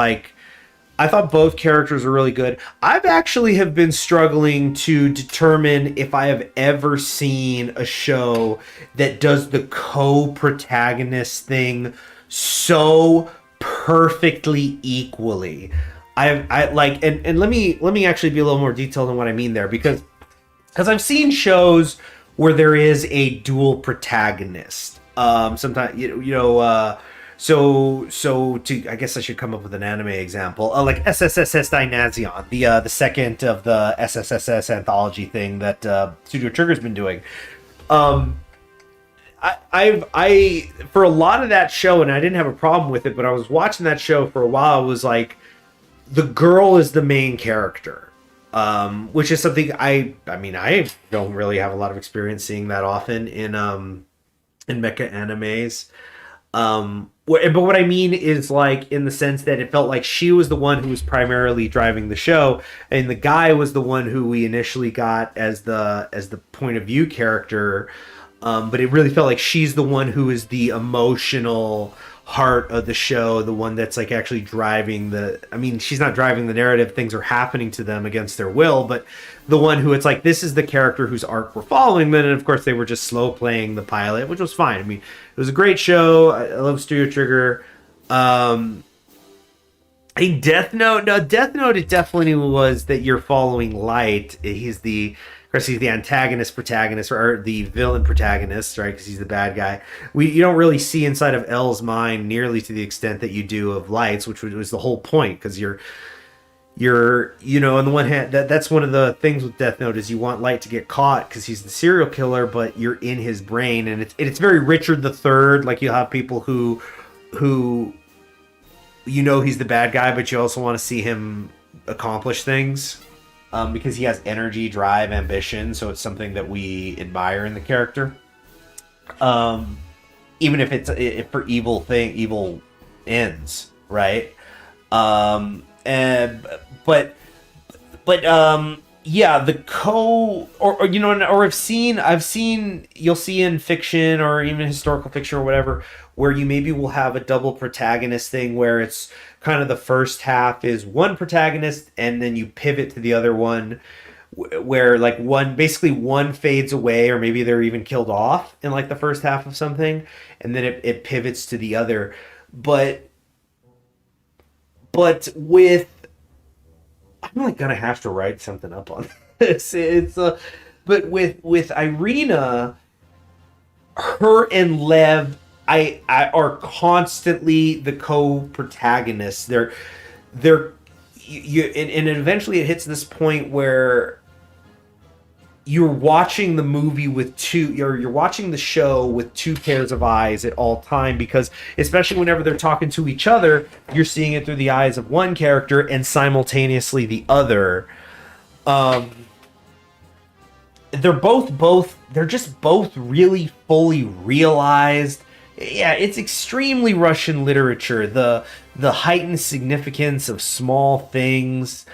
I thought both characters were really good. I've actually have been struggling to determine if I have ever seen a show that does the co-protagonist thing so perfectly equally. And let me actually be a little more detailed on what I mean there, because I've seen shows where there is a dual protagonist. Sometimes I guess I should come up with an anime example, like SSSS Dynazion, the second of the SSSS anthology thing that Studio Trigger's been doing. I for a lot of that show, and I didn't have a problem with it, but I was watching that show for a while. I was like, the girl is the main character, which is something I don't really have a lot of experience seeing that often in mecha animes. But what I mean is, in the sense that it felt like she was the one who was primarily driving the show, and the guy was the one who we initially got as the point of view character. But it really felt like she's the one who is the emotional part of the show, the one that's like actually driving I mean, she's not driving the narrative, things are happening to them against their will, but the one who it's like, this is the character whose arc we're following. Then, of course, they were just slow playing the pilot, which was fine. I mean, it was a great show. I love Studio Trigger. I think Death Note, it definitely was that you're following Light. He's the antagonist protagonist, or the villain protagonist, right? Because he's the bad guy. You don't really see inside of L's mind nearly to the extent that you do of Light's, which was the whole point. Because you're on the one hand, that's one of the things with Death Note is you want Light to get caught because he's the serial killer, but you're in his brain, and it's very Richard III. Like, you'll have people who he's the bad guy, but you also want to see him accomplish things. Because he has energy, drive, ambition, so it's something that we admire in the character. Even if it's for evil ends, right? Yeah, I've seen you'll see in fiction or even historical fiction or whatever, where you maybe will have a double protagonist thing where it's kind of the first half is one protagonist and then you pivot to the other one, where like one fades away, or maybe they're even killed off in like the first half of something, and then it pivots to the other. But with, I'm like gonna have to write something up on this. But with Irina, her and Lev, I are constantly the co-protagonists. And eventually it hits this point where you're watching the movie you're watching the show with two pairs of eyes at all time, because especially whenever they're talking to each other, you're seeing it through the eyes of one character and simultaneously the other. They're just both really fully realized. Yeah, it's extremely Russian literature. The heightened significance of small things,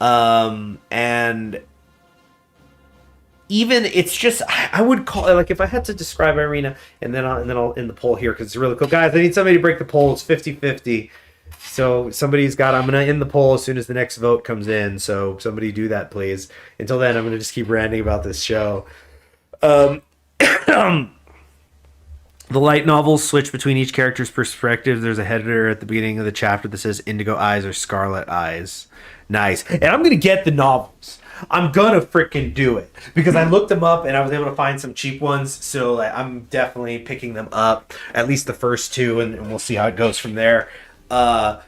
and even it's just, I would call it, like, if I had to describe Irina, and then I'll end the poll here because it's really cool, guys. I need somebody to break the poll. It's 50-50. So I'm gonna end the poll as soon as the next vote comes in. So somebody do that, please. Until then, I'm gonna just keep ranting about this show. The light novels switch between each character's perspective. There's a header at the beginning of the chapter that says Indigo Eyes or Scarlet Eyes. Nice. And I'm going to get the novels. I'm going to freaking do it. Because I looked them up and I was able to find some cheap ones. So like, I'm definitely picking them up. At least the first two. And we'll see how it goes from there. But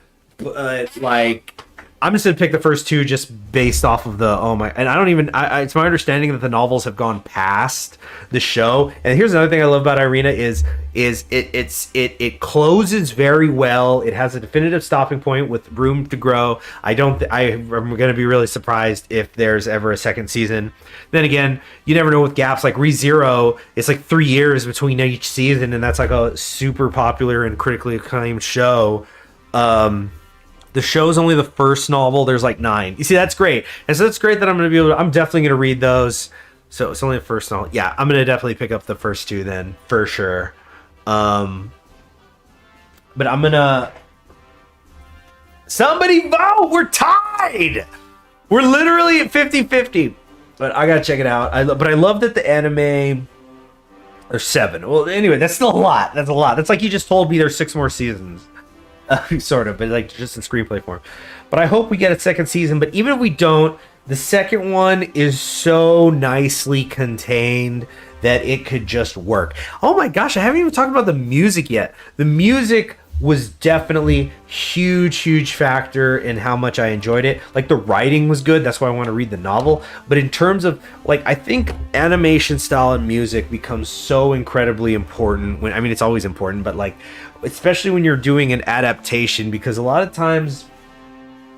I'm just going to pick the first two just based off of and I don't even, it's my understanding that the novels have gone past the show. And here's another thing I love about Irina is it closes very well. It has a definitive stopping point with room to grow. I'm going to be really surprised if there's ever a second season. Then again, you never know with gaps like ReZero. It's like 3 years between each season, and that's like a super popular and critically acclaimed show. The show's only the first novel. There's like 9. You see, that's great. And so that's great that I'm definitely going to read those. So it's only the first novel. Yeah, I'm going to definitely pick up the first two then, for sure. But I'm going to... Somebody vote! We're tied! We're literally at 50-50. But I got to check it out. But I love that the anime... There's 7. Well, anyway, that's still a lot. That's a lot. That's like you just told me there's 6 more seasons. Sort of, but like just in screenplay form. But I hope we get a second season. But even if we don't, the second one is so nicely contained that it could just work. Oh my gosh, I haven't even talked about the music yet. The music was definitely huge factor in how much I enjoyed it. Like, the writing was good, that's why I want to read the novel. But in terms of, like, I think animation style and music becomes so incredibly important when, I mean, it's always important, but like, especially when you're doing an adaptation, because a lot of times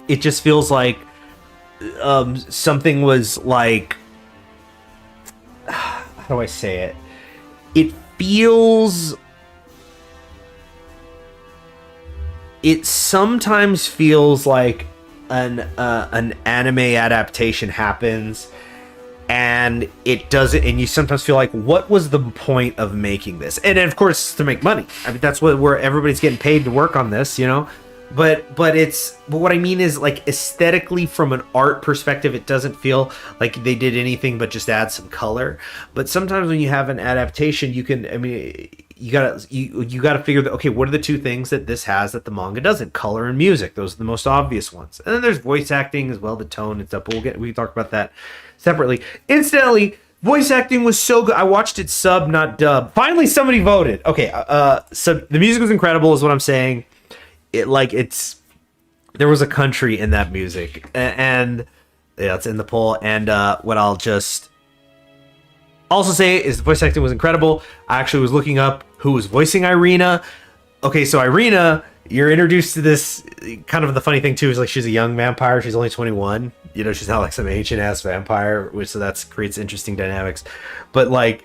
it just feels like something was like, how do I say it? It sometimes feels like an anime adaptation happens and it doesn't, and you sometimes feel like, what was the point of making this? And of course, to make money. I mean, that's where everybody's getting paid to work on this, you know. But what I mean is, like, aesthetically, from an art perspective, it doesn't feel like they did anything but just add some color. But sometimes when you have an adaptation, you can, I mean, you gotta figure that, okay, what are the two things that this has that the manga doesn't? Color and music. Those are the most obvious ones. And then there's voice acting as well, the tone and stuff. But we can talk about that separately. Incidentally, voice acting was so good. I watched it sub, not dub. Finally, somebody voted. Okay, so the music was incredible, is what I'm saying. There was a country in that music, and yeah, it's in the poll. And what I'll just also say is the voice acting was incredible. I actually was looking up who was voicing Irina. Okay, so Irina, you're introduced to this. Kind of the funny thing too is, like, she's a young vampire. She's only 21. You know, she's not like some ancient ass vampire, so that creates interesting dynamics. But like,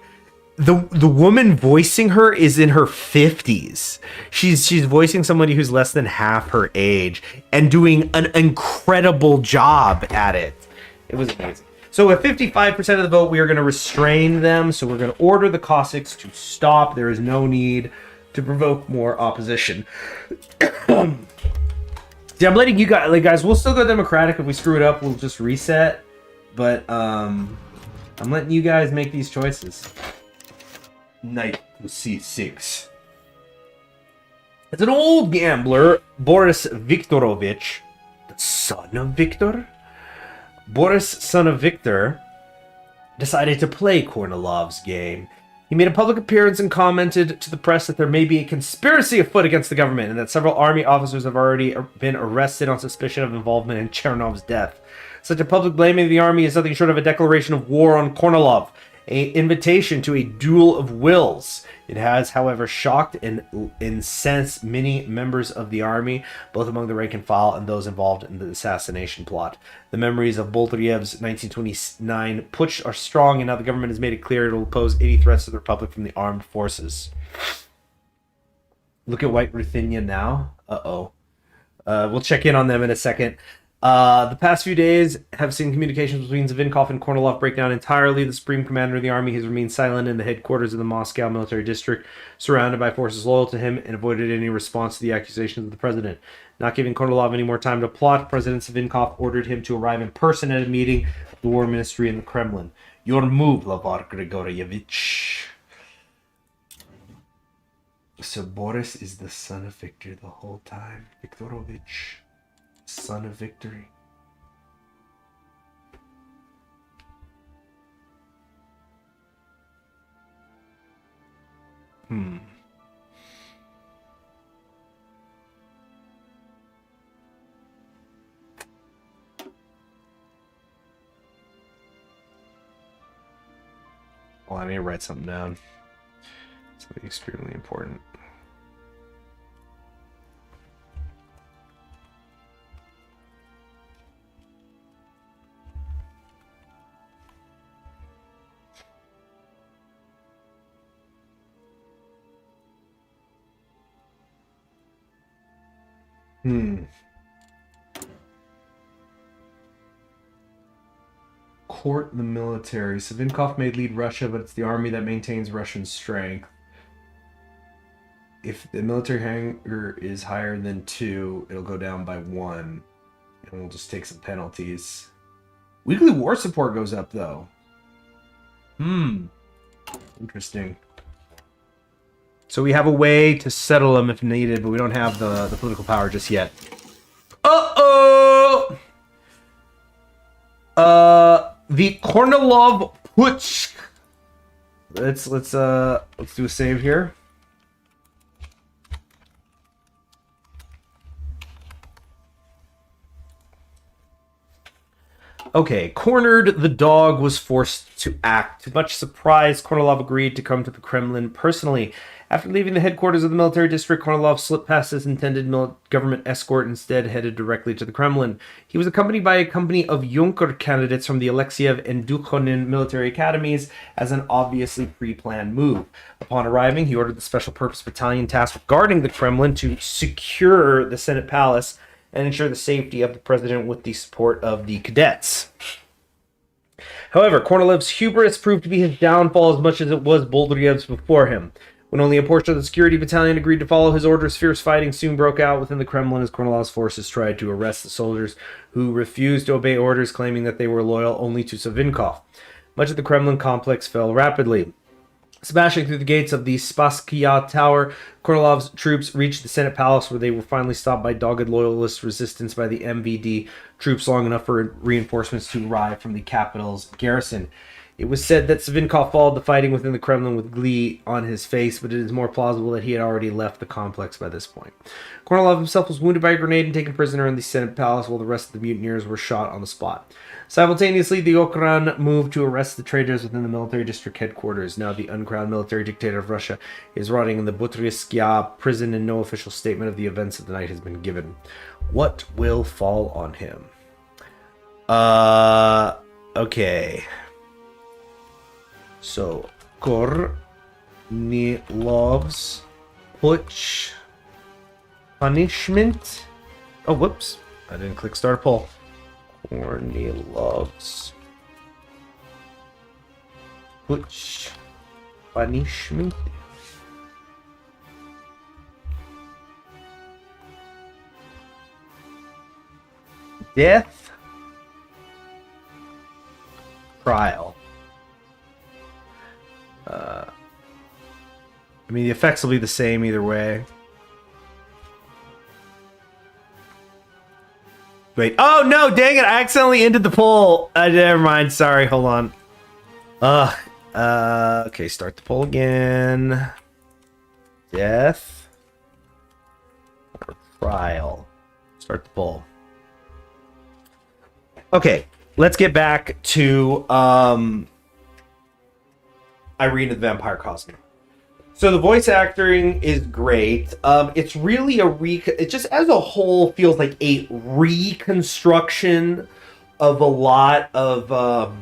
the woman voicing her is in her 50s. She's voicing somebody who's less than half her age and doing an incredible job at it. It was amazing. So at 55% of the vote, we are going to restrain them. So we're going to order the Cossacks to stop. There is no need to provoke more opposition. See, I'm letting you guys, like, guys, we'll still go Democratic. If we screw it up, we'll just reset. But I'm letting you guys make these choices. Knight to c6. It's an old gambler, Boris Viktorovich, the son of Victor. Boris, son of Victor, decided to play Kornilov's game. He made a public appearance and commented to the press that there may be a conspiracy afoot against the government and that several army officers have already been arrested on suspicion of involvement in Chernov's death. Such a public blaming of the army is nothing short of a declaration of war on Kornilov, an invitation to a duel of wills. It has, however, shocked and incensed many members of the army, both among the rank and file and those involved in the assassination plot. The memories of Boltryev's 1929 putsch are strong, and now the government has made it clear it will oppose any threats to the Republic from the armed forces. Look at White Ruthenia now. Uh-oh. We'll check in on them in a second. The past few days have seen communications between Zvinkov and Kornilov break down entirely. The Supreme Commander of the Army has remained silent in the headquarters of the Moscow military district, surrounded by forces loyal to him, and avoided any response to the accusations of the president. Not giving Kornilov any more time to plot, President Zvinkov ordered him to arrive in person at a meeting of the War Ministry in the Kremlin. Your move, Lavar Grigorievich. So Boris is the son of Victor the whole time. Viktorovich. Son of victory. Well, I need to write something down. Something extremely important. Court the military. Savinkov may lead Russia, but it's the army that maintains Russian strength. If the military hangar is higher than 2, it'll go down by 1. And we'll just take some penalties. Weekly war support goes up, though. Interesting. So we have a way to settle them if needed, but we don't have the political power just yet. Uh-oh! The Kornilov putsch. Let's do a save here. Okay, cornered, the dog was forced to act. To much surprise, Kornilov agreed to come to the Kremlin personally. After leaving the headquarters of the military district, Kornilov slipped past his intended government escort and instead headed directly to the Kremlin. He was accompanied by a company of Junker candidates from the Alexiev and Dukhonin military academies as an obviously pre-planned move. Upon arriving, he ordered the Special Purpose Battalion tasked with guarding the Kremlin to secure the Senate Palace and ensure the safety of the president with the support of the cadets. However, Kornilov's hubris proved to be his downfall as much as it was Boldyev's before him. When only a portion of the security battalion agreed to follow his orders, fierce fighting soon broke out within the Kremlin as Kornilov's forces tried to arrest the soldiers who refused to obey orders, claiming that they were loyal only to Savinkov. Much of the Kremlin complex fell rapidly. Smashing through the gates of the Spasskaya Tower, Kornilov's troops reached the Senate Palace, where they were finally stopped by dogged loyalist resistance by the MVD troops long enough for reinforcements to arrive from the capital's garrison. It was said that Savinkov followed the fighting within the Kremlin with glee on his face, but it is more plausible that he had already left the complex by this point. Kornilov himself was wounded by a grenade and taken prisoner in the Senate Palace, while the rest of the mutineers were shot on the spot. Simultaneously, the Okran moved to arrest the traitors within the military district headquarters. Now the uncrowned military dictator of Russia is rotting in the Butrysskaya prison, and no official statement of the events of the night has been given. What will fall on him? Okay. So, Kornilov's punishment. Oh, whoops. I didn't click start poll. Kornilov's punishment. Death. Trial. I mean, the effects will be the same either way. Wait. Oh, no, dang it. I accidentally ended the poll. Never mind. Sorry. Hold on. Okay, start the poll again. Death or trial? Start the poll. Okay, let's get back to Irina the Vampire Costume. So the voice acting is great. It's really it just as a whole feels like a reconstruction of a lot of I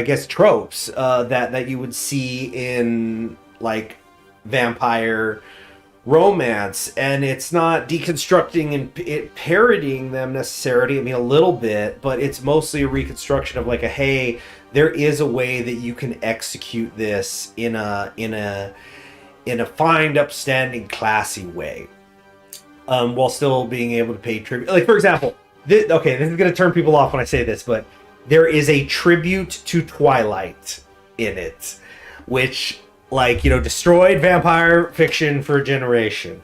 guess tropes that you would see in like vampire romance, and it's not deconstructing and parodying them necessarily. I mean, a little bit, but it's mostly a reconstruction of like hey, there is a way that you can execute this in a fine, upstanding, classy way, while still being able to pay tribute. Like, for example, this is going to turn people off when I say this, but there is a tribute to Twilight in it, which, like, destroyed vampire fiction for a generation.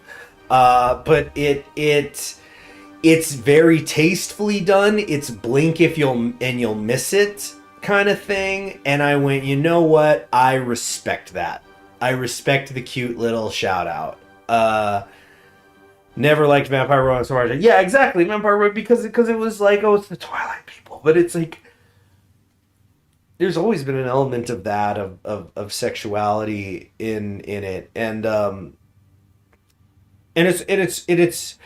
But it's very tastefully done. It's blink if you'll miss it kind of thing. And I went, you know what? I respect that. I respect the cute little shout out. Never liked Vampire Romance so much. Yeah, exactly. Vampire Romance because it was like, oh, it's the Twilight people. But it's like, there's always been an element of that of sexuality in it, and it's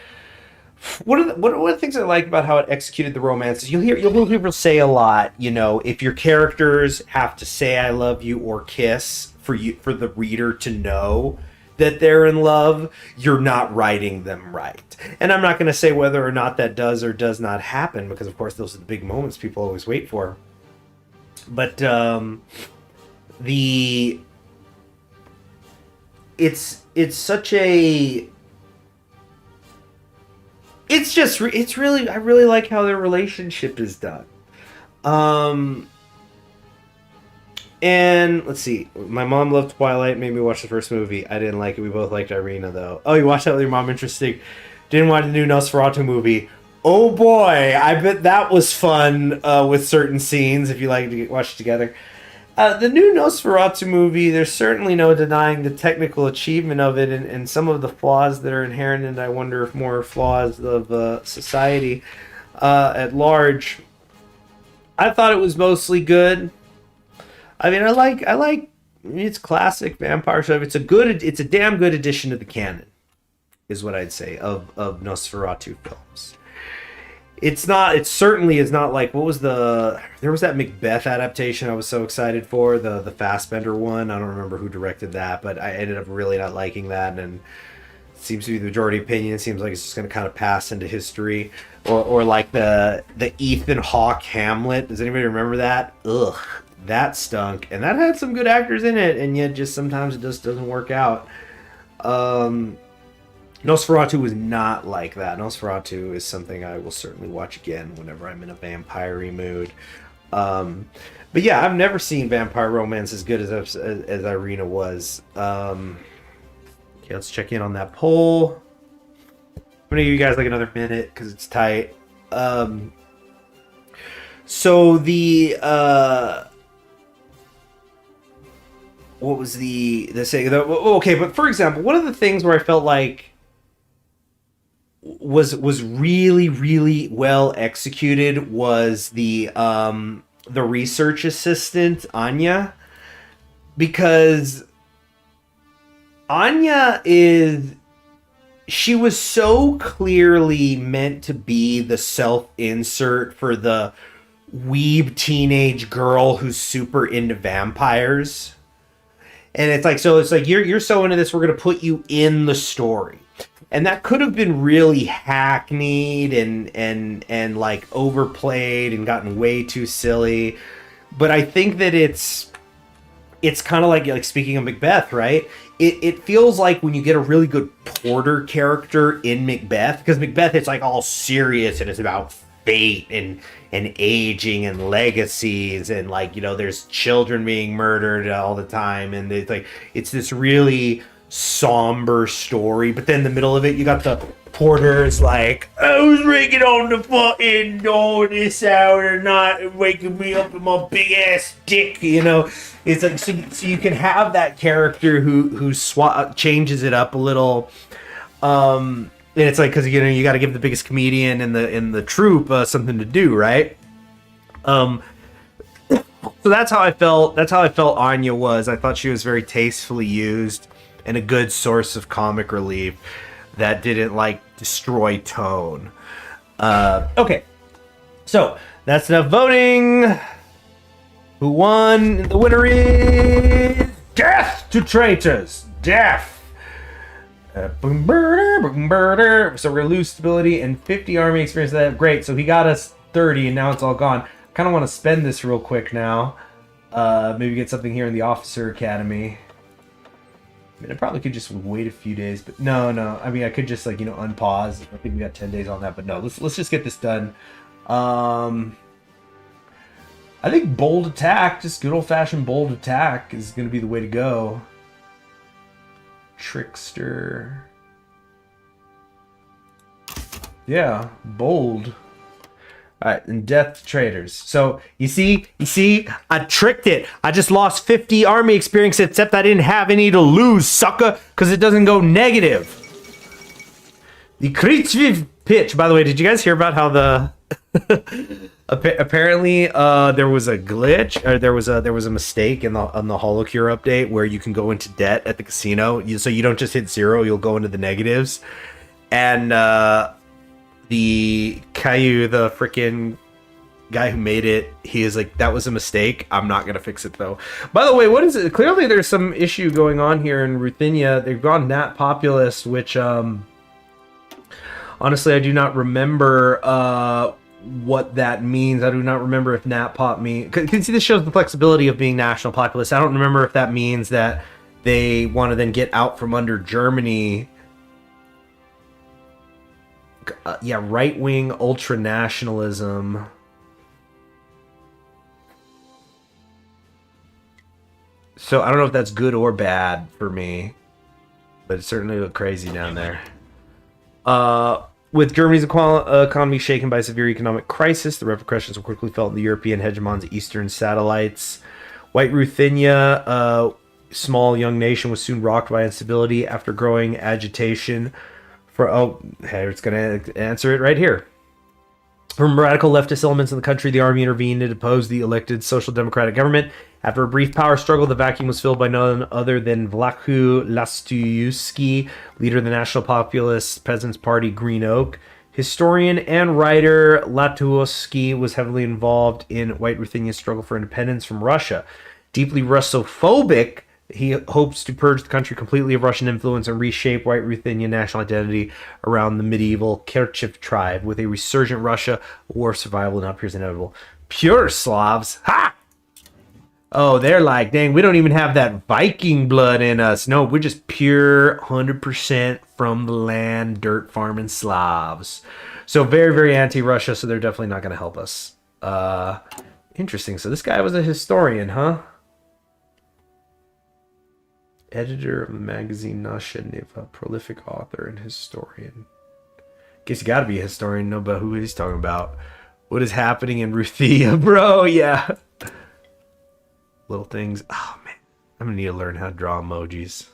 one of the things I like about how it executed the romance is you'll hear people say a lot, if your characters have to say I love you or kiss for the reader to know that they're in love, you're not writing them right. And I'm not going to say whether or not that does or does not happen, because of course those are the big moments people always wait for. But it's such a it's really I really like how their relationship is done. And let's see, my mom loved Twilight, made me watch the first movie. I didn't like it. We both liked Irina though. Oh, you watched that with your mom? Interesting. Didn't watch the new Nosferatu movie. Oh boy, I bet that was fun with certain scenes if you like to watch it together. The new Nosferatu movie, there's certainly no denying the technical achievement of it and some of the flaws that are inherent, and I wonder if more flaws of society at large. I thought it was mostly good. I mean, I like it's classic vampire stuff. It's a damn good addition to the canon, is what I'd say of Nosferatu films. It certainly is not like, there was that Macbeth adaptation I was so excited for, the Fassbender one. I don't remember who directed that, but I ended up really not liking that, and seems to be the majority opinion. It seems like it's just going to kind of pass into history, or like the Ethan Hawke Hamlet. Does anybody remember that? Ugh, that stunk, and that had some good actors in it, and yet just sometimes it just doesn't work out. Nosferatu was not like that. Nosferatu is something I will certainly watch again whenever I'm in a vampire-y mood. But yeah, I've never seen Vampire Romance as good as Irina was. Okay, let's check in on that poll. I'm gonna give you guys like another minute because it's tight. So the what was the saying? Okay, but for example, one of the things where I felt like was really, really well executed was the research assistant Anya, because Anya she was so clearly meant to be the self-insert for the weeb teenage girl who's super into vampires. And it's like, so it's like, you're so into this, we're going to put you in the story. And that could have been really hackneyed and like overplayed and gotten way too silly. But I think that it's kind of like speaking of Macbeth, right? It feels like when you get a really good Porter character in Macbeth, because Macbeth it's like all serious and it's about fate and aging and legacies and like, you know, there's children being murdered all the time, and it's this really somber story, but then in the middle of it you got the Porter's like, I was raking on the fucking door this hour and not waking me up with my big ass dick, you know. It's like, so you can have that character who changes it up a little, and it's like, because you know you got to give the biggest comedian in the troupe something to do, right? So that's how I felt Anya was. I thought she was very tastefully used and a good source of comic relief that didn't like destroy tone. Okay, so that's enough voting. Who won? The winner is death to traitors. Death. So we're gonna lose stability and 50 army experience. That great. So he got us 30, and now it's all gone. Kind of want to spend this real quick now. Maybe get something here in the officer academy. I mean, I probably could just wait a few days, but no. I mean, I could just like, you know, unpause. I think we got 10 days on that, but no. Let's just get this done. I think bold attack, just good old-fashioned bold attack, is going to be the way to go. Trickster. Yeah, bold. Alright, and death traders. So, you see, I tricked it. I just lost 50 army experience, except I didn't have any to lose, sucker, because it doesn't go negative. The Kritzviv pitch. By the way, did you guys hear about how the... Apparently, there was a glitch, or there was a mistake on the Holocure update where you can go into debt at the casino. So you don't just hit 0, you'll go into the negatives. And the Caillou, the freaking guy who made it, he is like, that was a mistake. I'm not gonna fix it though. By the way, what is it? Clearly, there's some issue going on here in Ruthenia. They've gone Nat populist, which honestly, I do not remember what that means. I do not remember if Nat Pop means... Because see, this shows the flexibility of being national populist. I don't remember if that means that they want to then get out from under Germany. Yeah, right-wing ultra-nationalism. So I don't know if that's good or bad for me, but it certainly looked crazy down there. With Germany's economy shaken by a severe economic crisis, the repercussions were quickly felt in the European hegemon's eastern satellites. White Ruthenia, a small young nation, was soon rocked by instability after growing agitation. It's going to answer it right here. From radical leftist elements in the country, the army intervened to depose the elected social democratic government. After a brief power struggle, the vacuum was filled by none other than Vlachu Lastuyuski, leader of the National Populist Peasants' Party Green Oak. Historian and writer Latuosky was heavily involved in White Ruthenia's struggle for independence from Russia. Deeply Russophobic, He hopes to purge the country completely of Russian influence and reshape White Ruthenian national identity around the medieval Kerchev tribe. With a resurgent Russia, a war of survival now appears inevitable. Pure Slavs. Ha! Oh, they're like, dang, we don't even have that Viking blood in us. No, we're just pure 100% from the land, dirt farming Slavs. So very, very anti-Russia, so they're definitely not going to help us. Interesting. So this guy was a historian, huh? Editor of the magazine Nasha Niva, prolific author and historian. Guess you gotta be a historian, know about who he's talking about. What is happening in Ruthia, bro? Yeah. Little things. Oh, man. I'm gonna need to learn how to draw emojis.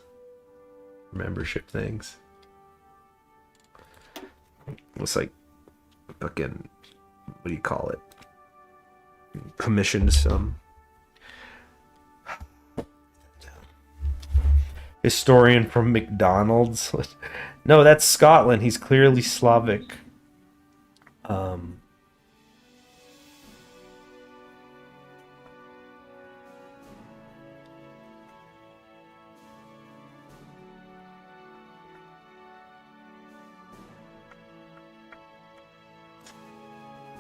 Membership things. Looks like fucking, what do you call it? Commissioned some historian from McDonald's. No, that's Scotland. He's clearly Slavic.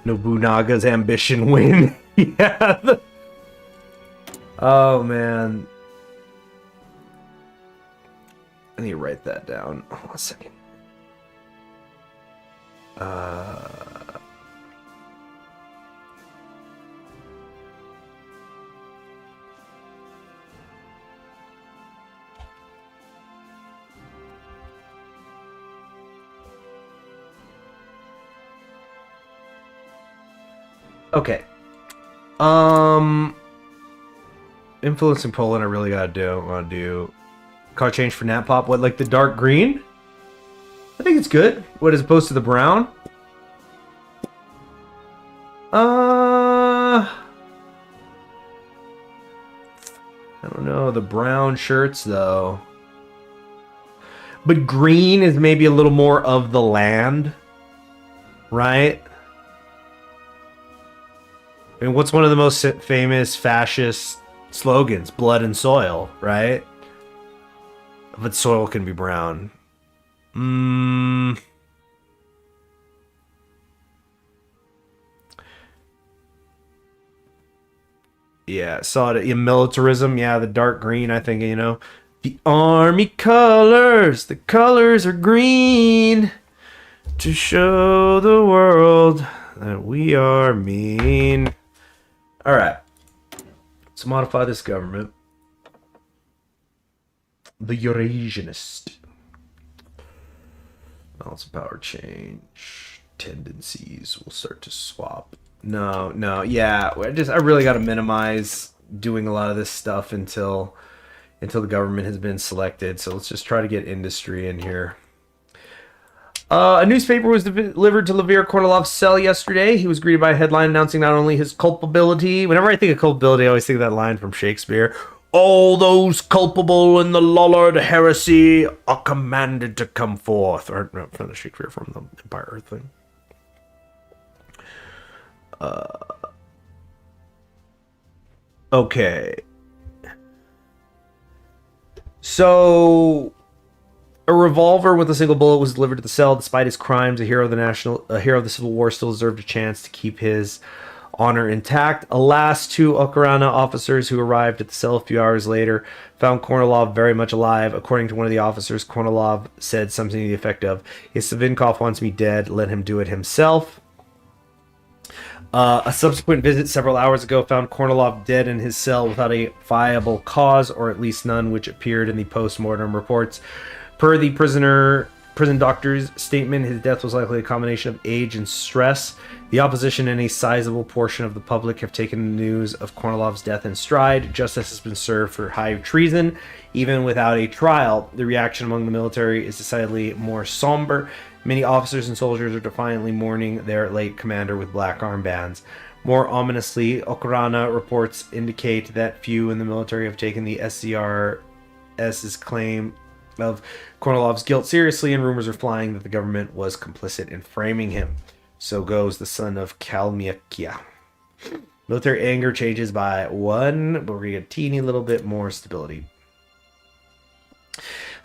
Nobunaga's ambition win. Yeah. Oh, man. I need to write that down. Hold on a second. Okay. Influencing Poland, I really want to do color change for Nat Pop. What, like the dark green? I think it's good. What, as opposed to the brown? I don't know. The brown shirts, though. But green is maybe a little more of the land, right? I mean, what's one of the most famous fascist slogans? Blood and soil, right? But soil can be brown. Yeah, saw it. Yeah, militarism. Yeah, the dark green. I think, you know, the army colors. The colors are green to show the world that we are mean. All right. Let's modify this government. The Eurasianist. Balance of power change. Tendencies will start to swap. No, yeah. I really got to minimize doing a lot of this stuff until the government has been selected. So let's just try to get industry in here. A newspaper was delivered to Levir Kornilov's cell yesterday. He was greeted by a headline announcing not only his culpability. Whenever I think of culpability, I always think of that line from Shakespeare. All those culpable in the Lollard heresy are commanded to come forth. Or no, from the Shakespeare, from the Empire Earth thing. Okay. So a revolver with a single bullet was delivered to the cell. Despite his crimes, a hero of the Civil War still deserved a chance to keep his honor intact. Alas, two Ukraina officers who arrived at the cell a few hours later found Kornilov very much alive. According to one of the officers, Kornilov said something to the effect of, "If Savinkov wants me dead, let him do it himself." A subsequent visit several hours ago found Kornilov dead in his cell without a viable cause, or at least none which appeared in the post-mortem reports. Per the prison doctor's statement, his death was likely a combination of age and stress. The opposition and a sizable portion of the public have taken the news of Kornilov's death in stride. Justice has been served for high treason, even without a trial. The reaction among the military is decidedly more somber. Many officers and soldiers are defiantly mourning their late commander with black armbands. More ominously, Ukraina reports indicate that few in the military have taken the SCRS's claim of Kornilov's guilt seriously, and rumors are flying that the government was complicit in framing him. So goes the son of Kalmykia. Military anger changes by 1, but we're going to get a teeny little bit more stability.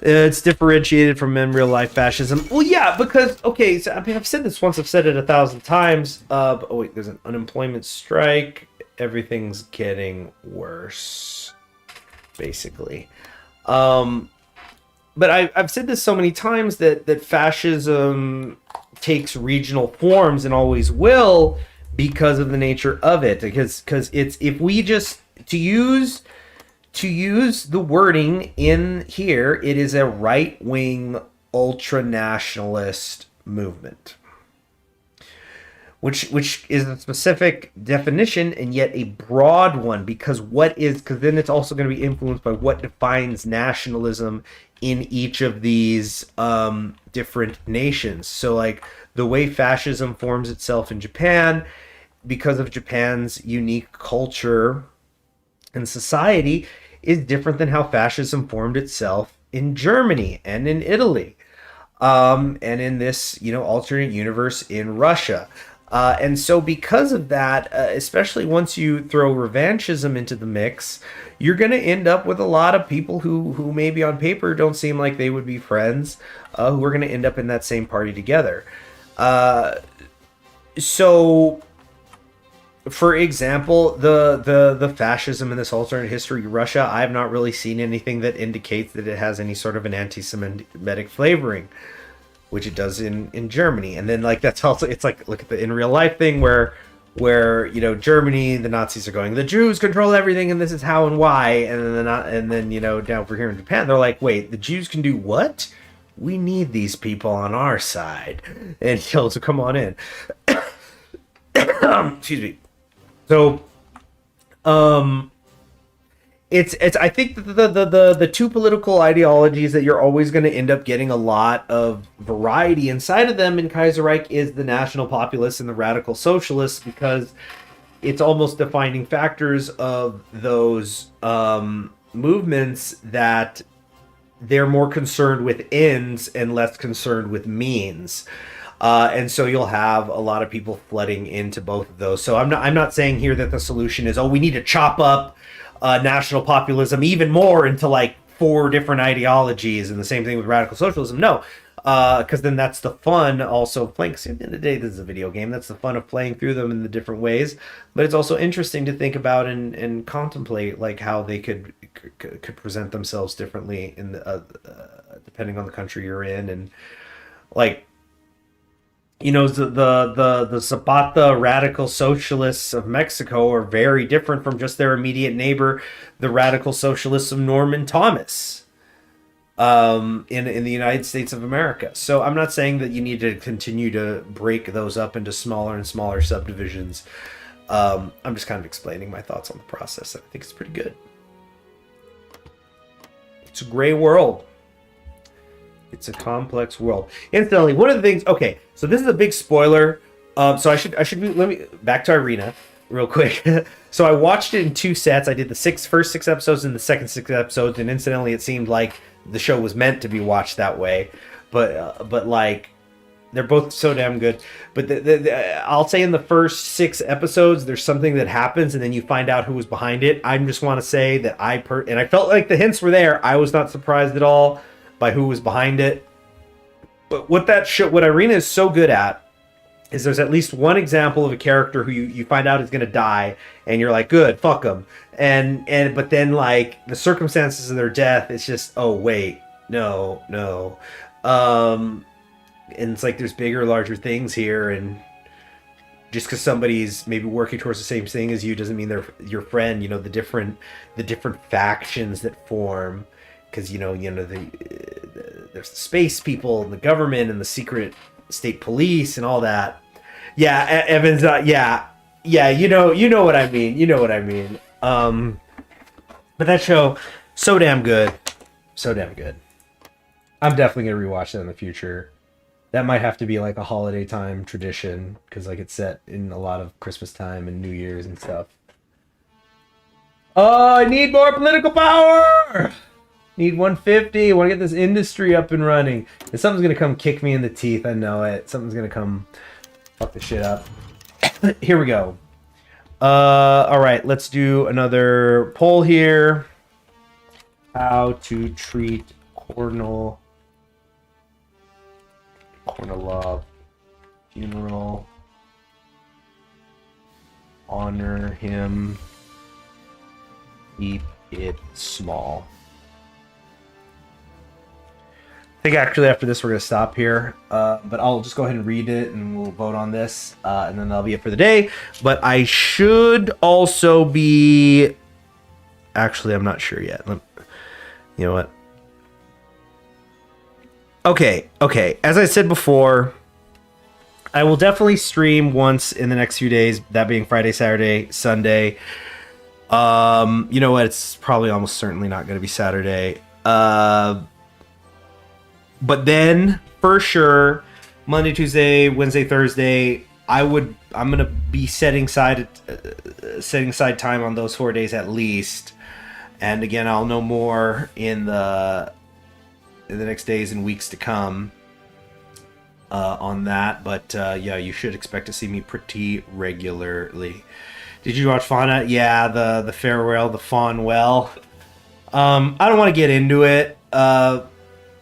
It's differentiated from in real life fascism. Well, yeah, because okay, so, I mean, I've said this once, I've said it 1,000 times. Oh wait, there's an unemployment strike. Everything's getting worse, basically. But I've said this so many times that fascism takes regional forms and always will because of the nature of it. Because it's if we just to use the wording in here, it is a right-wing ultra-nationalist movement, which is a specific definition and yet a broad one, because then it's also going to be influenced by what defines nationalism in each of these different nations. So like the way fascism forms itself in Japan, because of Japan's unique culture and society, is different than how fascism formed itself in Germany and in Italy, and in this, alternate universe in Russia. And so because of that, especially once you throw revanchism into the mix, you're going to end up with a lot of people who maybe on paper don't seem like they would be friends, who are going to end up in that same party together. So for example, the fascism in this alternate history Russia, I've not really seen anything that indicates that it has any sort of an anti-Semitic flavoring, which it does in Germany. And then like that's also, it's like, look at the in real life thing where Germany, the Nazis are going, the Jews control everything and this is how and why, and then down over here in Japan they're like, wait, the Jews can do what? We need these people on our side, and so come on in. Excuse me. So, it's I think the two political ideologies that you're always going to end up getting a lot of variety inside of them in Kaiserreich is the national populists and the radical socialists, because it's almost defining factors of those movements that they're more concerned with ends and less concerned with means. And so you'll have a lot of people flooding into both of those. So I'm not saying here that the solution is, we need to chop up national populism even more into like 4 different ideologies, and the same thing with radical socialism. No, because then that's the fun also of playing. Because at the end of the day, this is a video game. That's the fun of playing through them in the different ways. But it's also interesting to think about and contemplate like how they could present themselves differently in the, depending on the country you're in, and like. The Zapata radical socialists of Mexico are very different from just their immediate neighbor, the radical socialists of Norman Thomas, in the United States of America. So I'm not saying that you need to continue to break those up into smaller and smaller subdivisions. I'm just kind of explaining my thoughts on the process. I think it's pretty good. It's a gray world. It's a complex world. Incidentally, one of the things. Okay, so this is a big spoiler. So I should let me back to Irina real quick. So I watched it in 2 sets. I did the first 6 episodes and the second 6 episodes, and incidentally, it seemed like the show was meant to be watched that way. But like, they're both so damn good. But I'll say in the first 6 episodes, there's something that happens, and then you find out who was behind it. I just want to say that and I felt like the hints were there. I was not surprised at all by who was behind it. But what Irina is so good at is there's at least one example of a character who you find out is going to die, and you're like, good, fuck them. But then like the circumstances of their death, it's just, oh wait, no. And it's like there's bigger, larger things here, and just because somebody's maybe working towards the same thing as you doesn't mean they're your friend. The different factions that form. Because there's the space people and the government and the secret state police and all that. Yeah, Evans. Yeah. You know what I mean. But that show, so damn good. I'm definitely gonna rewatch that in the future. That might have to be like a holiday time tradition, because like it's set in a lot of Christmas time and New Year's and stuff. Oh, I need more political power. Need 150. I want to get this industry up and running. And something's going to come kick me in the teeth. I know it. Something's going to come fuck the shit up. Here we go. All right. Let's do another poll here. How to treat Kornilov funeral. Honor him. Keep it small. I think actually after this we're going to stop here, but I'll just go ahead and read it and we'll vote on this, and then that'll be it for the day. But I should also be... Actually, I'm not sure yet. You know what? Okay. As I said before, I will definitely stream once in the next few days, that being Friday, Saturday, Sunday. You know what? It's probably almost certainly not going to be Saturday. But then, for sure, Monday, Tuesday, Wednesday, Thursday, I'm gonna be setting aside time on those 4 days at least. And again, I'll know more in the next days and weeks to come on that. But yeah, you should expect to see me pretty regularly. Did you watch Fauna? Yeah, the farewell, the Fawnwell. I don't want to get into it.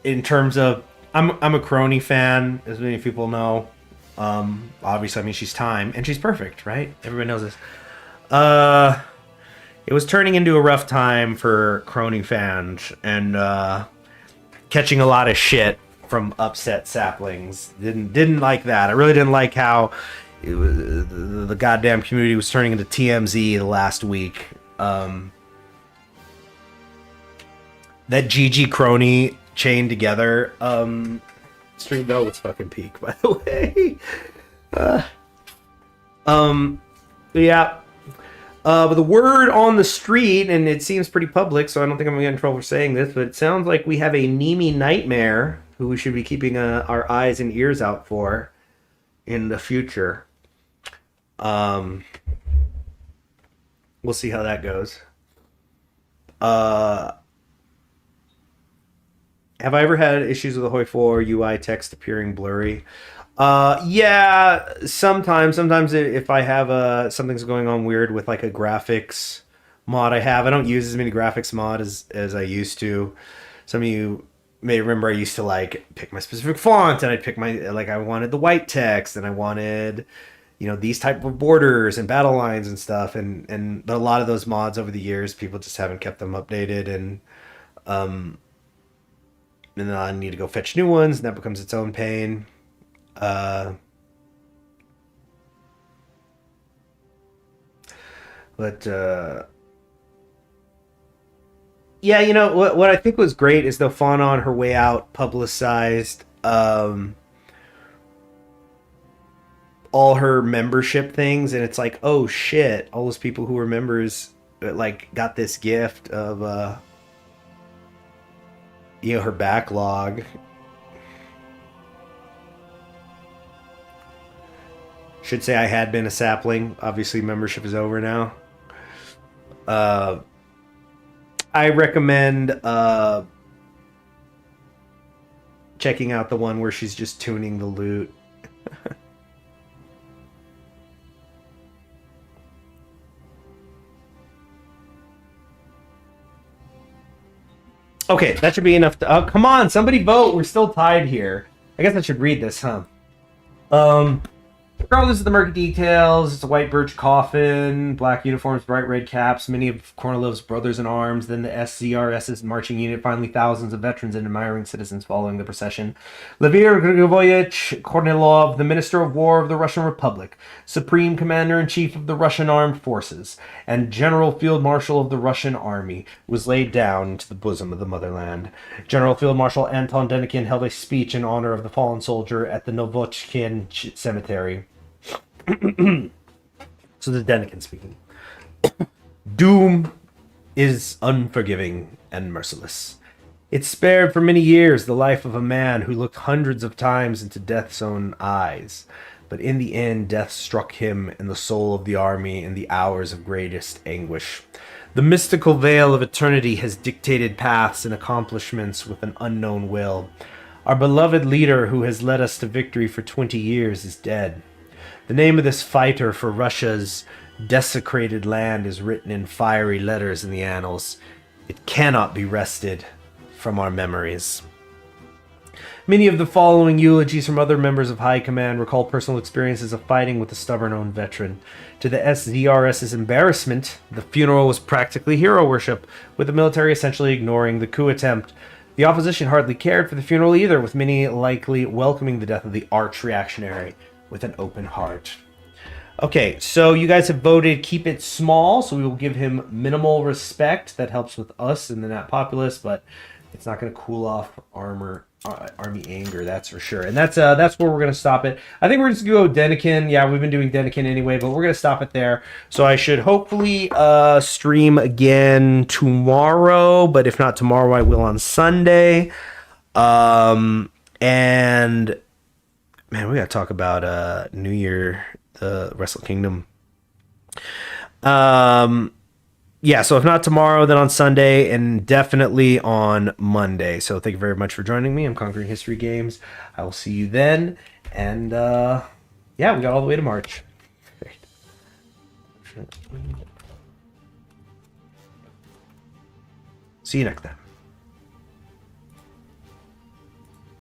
In terms of, I'm a Crony fan, as many people know. Obviously, I mean, she's time, and she's perfect, right? Everybody knows this. It was turning into a rough time for Crony fans, and catching a lot of shit from upset saplings. Didn't like that. I really didn't like how the goddamn community was turning into TMZ the last week. That GG Crony chained together. Stream though was fucking peak, by the way. Yeah. But the word on the street, and it seems pretty public, so I don't think I'm gonna get in trouble for saying this, but it sounds like we have a Nemi Nightmare who we should be keeping our eyes and ears out for in the future. We'll see how that goes. Have I ever had issues with the Hoi 4 UI text appearing blurry? Yeah, sometimes. Sometimes if I have something's going on weird with like a graphics mod I don't use as many graphics mod as I used to. Some of you may remember I used to like pick my specific font, and I'd pick I wanted the white text, and I wanted, these type of borders and battle lines and stuff, and a lot of those mods over the years, people just haven't kept them updated, and then I need to go fetch new ones, and that becomes its own pain. Yeah, what I think was great is the Fauna on her way out publicized all her membership things, and it's like, oh shit, all those people who were members got this gift of her backlog. Should say I had been a sapling. Obviously, membership is over now. I recommend checking out the one where she's just tuning the loot. Okay, that should be enough to... Oh, come on, somebody vote. We're still tied here. I guess I should read this, huh? Regardless of the murky details, it's a white birch coffin, black uniforms, bright red caps, many of Kornilov's brothers in arms, then the SCRS's marching unit, finally thousands of veterans and admiring citizens following the procession. Levir Grigorovich Kornilov, the Minister of War of the Russian Republic, Supreme Commander-in-Chief of the Russian Armed Forces, and General Field Marshal of the Russian Army, was laid down into the bosom of the motherland. General Field Marshal Anton Denikin held a speech in honor of the fallen soldier at the Novochkin Cemetery. So the Denikin speaking. Doom is unforgiving and merciless. It spared for many years the life of a man who looked hundreds of times into death's own eyes. But in the end, death struck him and the soul of the army in the hours of greatest anguish. The mystical veil of eternity has dictated paths and accomplishments with an unknown will. Our beloved leader, who has led us to victory for 20 years, is dead. The name of this fighter for Russia's desecrated land is written in fiery letters in the annals. It cannot be wrested from our memories. Many of the following eulogies from other members of High Command recall personal experiences of fighting with the stubborn-owned veteran. To the SZRS's embarrassment, the funeral was practically hero worship, with the military essentially ignoring the coup attempt. The opposition hardly cared for the funeral either, with many likely welcoming the death of the arch-reactionary with an open heart. Okay, so you guys have voted keep it small, so we will give him minimal respect. That helps with us in the Nat Populace, but it's not going to cool off army anger, that's for sure. And that's where we're going to stop it. I think we're just going to go Denikin. Yeah, we've been doing Denikin anyway, but we're going to stop it there. So I should hopefully stream again tomorrow, but if not tomorrow, I will on Sunday. And man, we got to talk about New Year, the Wrestle Kingdom. Yeah, so if not tomorrow, then on Sunday, and definitely on Monday. So thank you very much for joining me. I'm Conquering History Games. I will see you then. And yeah, we got all the way to March. See you next time.